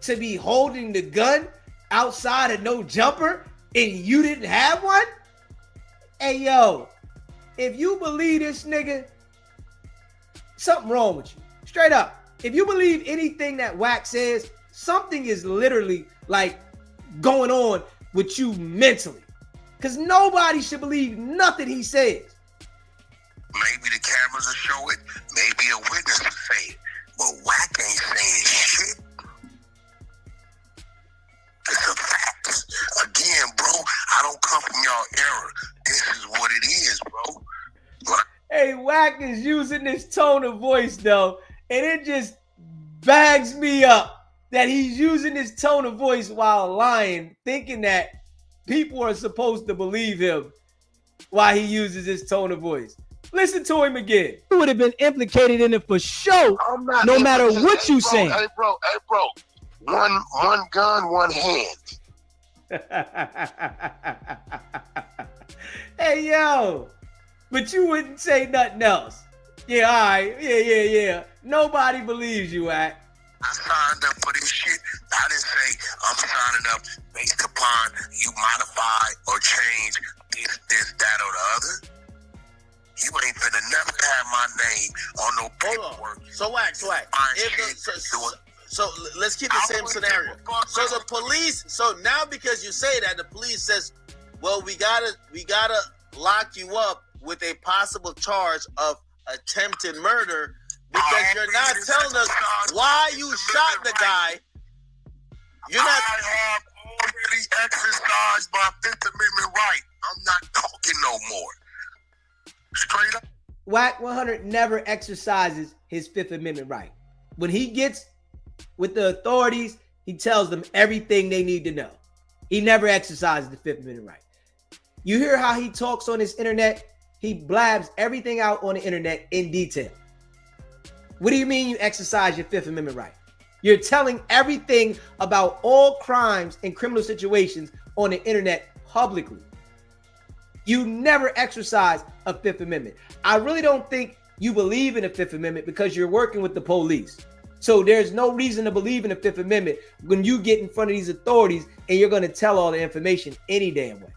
to be holding the gun outside of no jumper and you didn't have one? Hey, yo, if you believe this nigga, something wrong with you. Straight up. If you believe anything that Wack says, something is literally like going on with you mentally. Because nobody should believe nothing he says. Maybe the cameras will show it. Maybe a witness will say it. But Wack ain't saying shit. It's a fact. Again, bro, I don't come from y'all era. This is what it is, bro. But Hey, Wack is using this tone of voice, though, and it just bags me up that he's using this tone of voice while lying, thinking that people are supposed to believe him while he uses this tone of voice. Listen to him again. You would have been implicated in it for sure, I'm not no matter implicated. what you bro, say. Hey, bro. One gun, one hand. Hey, yo. But you wouldn't say nothing else. Yeah, all right. Yeah. Nobody believes you, Wack. I signed up for this shit. I didn't say I'm signing up based upon you modify or change this, that, or the other. You ain't finna never have my name on no paperwork. So Wack. So let's keep the same scenario. So the police. So now because you say that, the police says, "Well, we gotta lock you up with a possible charge of attempted murder because you're not telling us why you shot the guy." You're not. I have already exercised my Fifth Amendment right. I'm not talking no more. Straight up. Wack100 never exercises his Fifth Amendment right. When he gets with the authorities, he tells them everything they need to know. He never exercises the Fifth Amendment right. You hear how he talks on his internet? He blabs everything out on the internet in detail. What do you mean you exercise your Fifth Amendment right? You're telling everything about all crimes and criminal situations on the internet publicly. You never exercise a Fifth Amendment. I really don't think you believe in the Fifth Amendment because you're working with the police. So there's no reason to believe in the Fifth Amendment when you get in front of these authorities and you're going to tell all the information any damn way.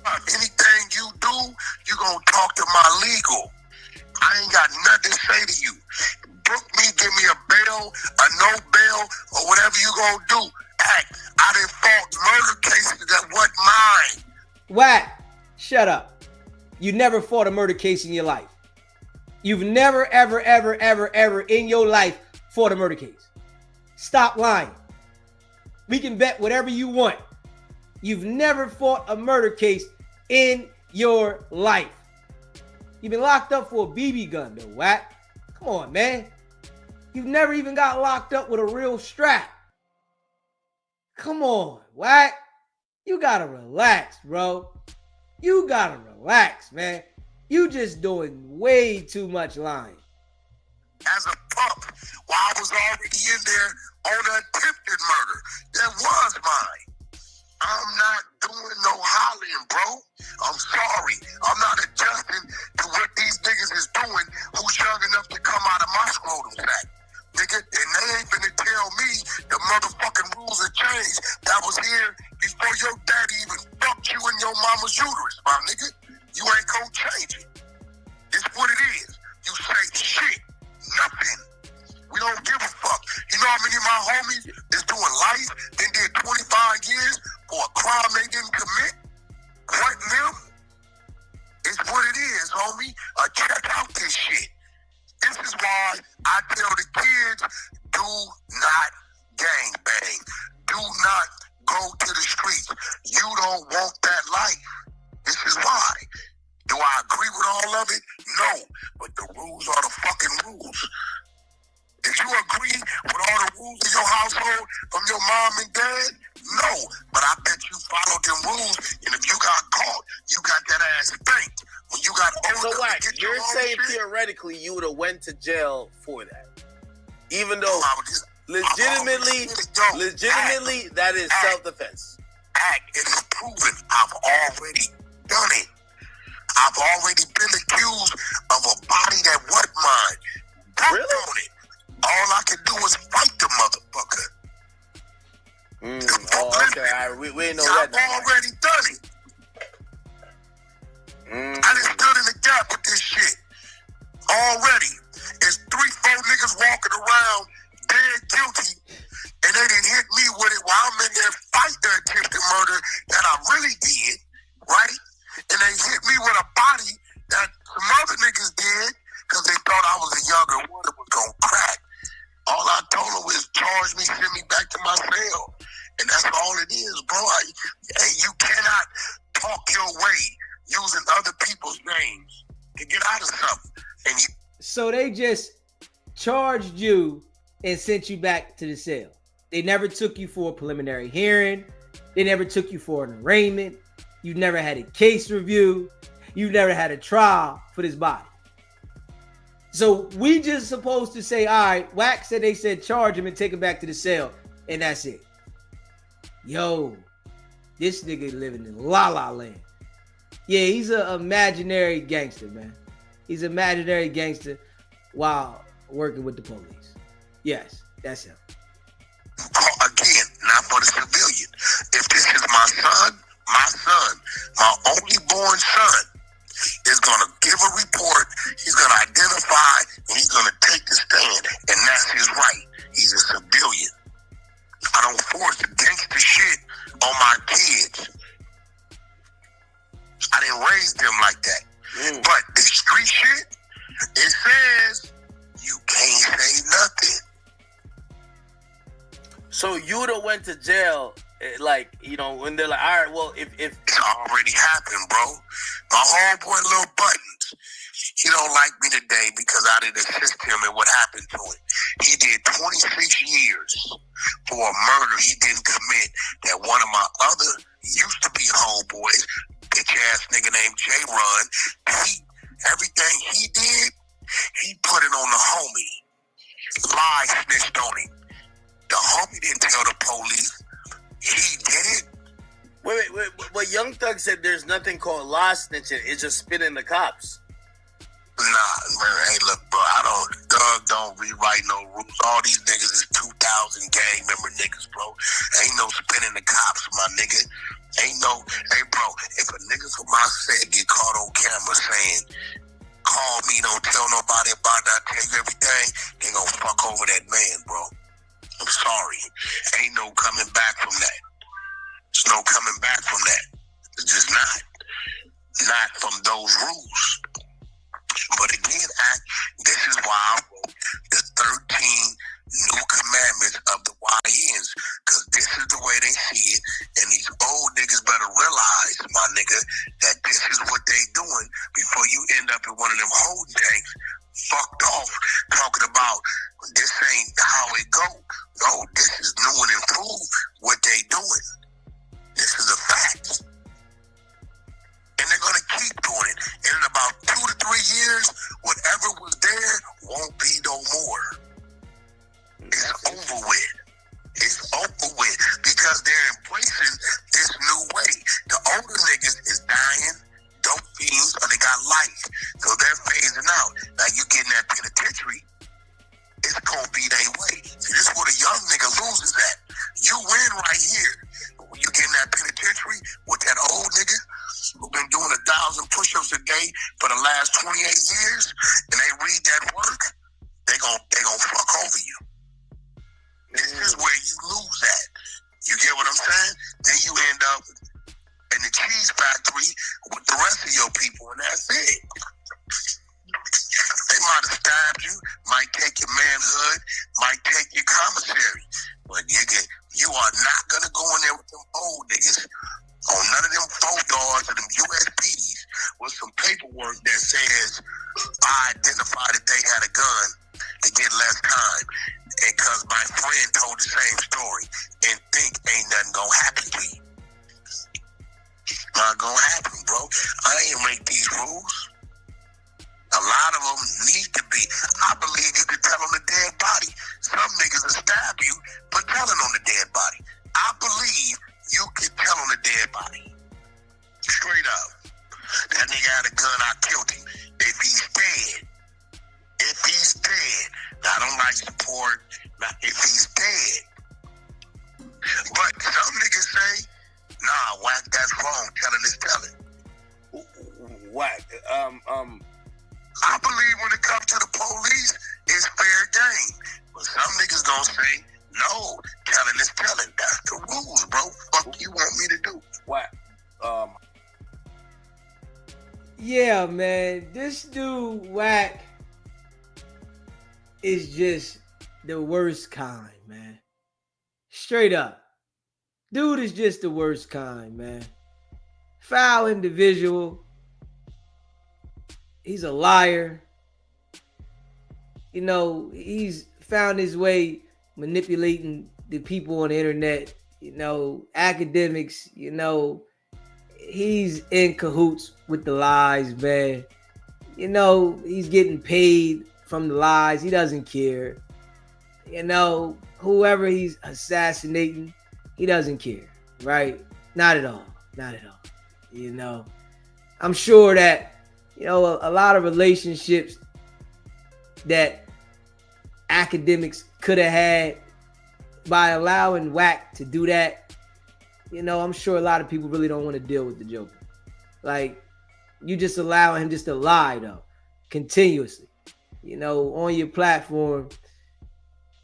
Anything you do, you're going to talk to my legal. I ain't got nothing to say to you. Book me, give me a bail, a no bail, or whatever you going to do. Heck, I done fought murder cases that wasn't mine. Wack, shut up. You never fought a murder case in your life. You've never, ever in your life fought a murder case. Stop lying. We can bet whatever you want. You've never fought a murder case in your life. You've been locked up for a BB gun, though, Wack. Come on, man. You've never even got locked up with a real strap. Come on, Wack. You gotta relax, bro. You gotta relax, man. You just doing way too much lying. As a pup, while I was already in there on an attempted murder, that was mine. I'm not doing no hollering, bro. I'm sorry. I'm not adjusting to what these niggas is doing who's young enough to come out of my scrotum sack. Nigga, and they ain't finna tell me the motherfucking rules have changed that was here before your daddy even fucked you in your mama's uterus, my nigga. You ain't gonna change it. It's what it is. You say shit, nothing. We don't give a fuck. You know how many of my homies is doing life and did 25 years for a crime they didn't commit? What them? It's what it is, homie. Check out this shit. This is why I tell the kids, do not gangbang. Do not go to the streets. You don't want that life. This is why. Do I agree with all of it? No. But the rules are the fucking rules. Did you agree with all the rules in your household from your mom and dad? No. But I bet you followed them rules, and if you got caught, you got that ass spanked. When you got older, so Wack, you're saying theoretically you would have went to jail for that, even though legitimately that is self-defense. It is proven. I've already done it. I've already been accused of a body that wasn't mine. Really? On it. All I can do is fight the motherfucker. Okay, we ain't know that. I've already done it. I done stood in the gap with this shit. Already. It's 3-4 niggas walking around dead guilty, and they didn't hit me with it while I'm in there fighting the attempted murder that I really did. names to get out of something. And you So they just charged you and sent you back to the cell. They never took you for a preliminary hearing. They never took you for an arraignment. You never had a case review. You never had a trial for this body. So we just supposed to say, all right, Wack said they said charge him and take him back to the cell, and that's it. Yo, this nigga living in La La Land. Yeah, he's an imaginary gangster, man. He's an imaginary gangster while working with the police. Yes, that's him. again, not for the civilian. If this is my son, my only born son, is gonna give a report, he's gonna identify, and he's gonna take the stand, and that's his right. He's a civilian. I don't force gangster shit on my kids. I didn't raise them like that. But this street shit, it says you can't say nothing. So you would have went to jail, like, you know, when they're like, all right, well, if It's already happened, bro. My homeboy, Lil Buttons, he don't like me today because I didn't assist him in what happened to him. He did 26 years for a murder he didn't commit that one of my other used to be homeboys, bitch ass nigga named J Run, everything he did, he put it on the homie. Lie snitched on him. The homie didn't tell the police. He did it. wait, what Young Thug said, there's nothing called lie snitching. It's just spinning the cops. Nah, man, hey, look, bro, Doug don't rewrite no rules. All these niggas is 2000 gang member niggas, bro. Ain't no spinning the cops, my nigga. Ain't no, hey, bro, if a nigga from my set get caught on camera saying, call me, don't tell nobody about that, tell you everything, they gonna fuck over that man, bro. I'm sorry. Ain't no coming back from that. There's no coming back from that. It's just not. Not from those rules. But again, this is why I wrote the 13 new commandments of the YNs, because this is the way they see it, and these old niggas better realize, my nigga, that this is what they doing before you end up in one of them holding tanks, fucked off, talking about this ain't how it go. No, this is new and improved what they doing. This is a fact. And they're going to keep doing it. And in about 2 to 3 years, whatever was there won't be no more. It's over with. It's over with. Because they're embracing this new way. The older niggas is dying, dope fiends, or they got life. So they're phasing out. Now you get in that penitentiary, it's going to be their way. See, this is where the young nigga loses at. You win right here. But when you get in that penitentiary with that old nigga who been doing 1,000 push-ups a day for the last 28 years, and they read that work, they gonna fuck over you. This is where you lose at. You get what I'm saying? Then you end up in the cheese factory with the rest of your people, and that's it. They might have stabbed you, might take your manhood, might take your commissary, but you are not gonna go in there with them old niggas on none of them $4 or them USPs with some paperwork that says I identified that they had a gun to get less time, and cause my friend told the same story and think ain't nothing gonna happen to you. Not gonna happen, bro. I ain't make these rules. A lot of them need to be. I believe you can tell on the dead body. Some niggas will stab you for telling on the dead body. I believe you can tell on the dead body. Straight up. That nigga had a gun, I killed him. If he's dead. Now, I don't like support. Now, if he's dead. But some niggas say, nah, Wack, that's wrong. Telling is telling. Wack, I believe when it comes to the police, it's fair game. But some niggas gonna say, no, telling is telling. That's the rules, bro. Fuck you want me to do? Wack, Yeah, man, this dude Wack is just the worst kind, man. Straight up. Dude is just the worst kind, man. Foul individual. He's a liar. You know, he's found his way manipulating the people on the internet. You know, Akademiks, you know, he's in cahoots with the lies, man. You know, he's getting paid from the lies. He doesn't care. You know, whoever he's assassinating, he doesn't care, right? Not at all. Not at all. You know, I'm sure that, you know, a lot of relationships that Akademiks could have had by allowing Wack to do that, you know, I'm sure a lot of people really don't want to deal with the Joker. Like, you just allowing him just to lie, though, continuously, you know, on your platform,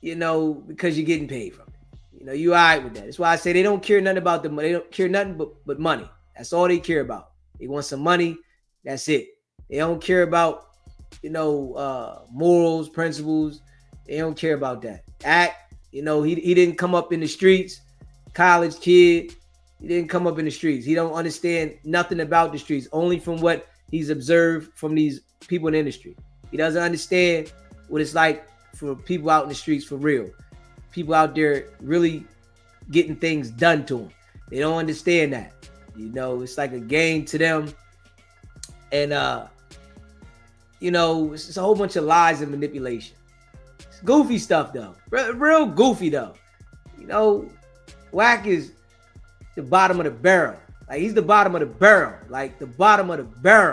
you know, because you're getting paid from it. You know, you all right with that. That's why I say they don't care nothing about the money. They don't care nothing but money. That's all they care about. They want some money. That's it. They don't care about, you know, morals, principles. They don't care about that. You know, he didn't come up in the streets. College kid. He didn't come up in the streets. He don't understand nothing about the streets, only from what he's observed from these people in the industry. He doesn't understand what it's like for people out in the streets for real. People out there really getting things done to them. They don't understand that. You know, it's like a game to them. And, you know, it's a whole bunch of lies and manipulation. It's goofy stuff, though. Real goofy, though. You know, Wack is the bottom of the barrel. Like, he's the bottom of the barrel. Like, the bottom of the barrel.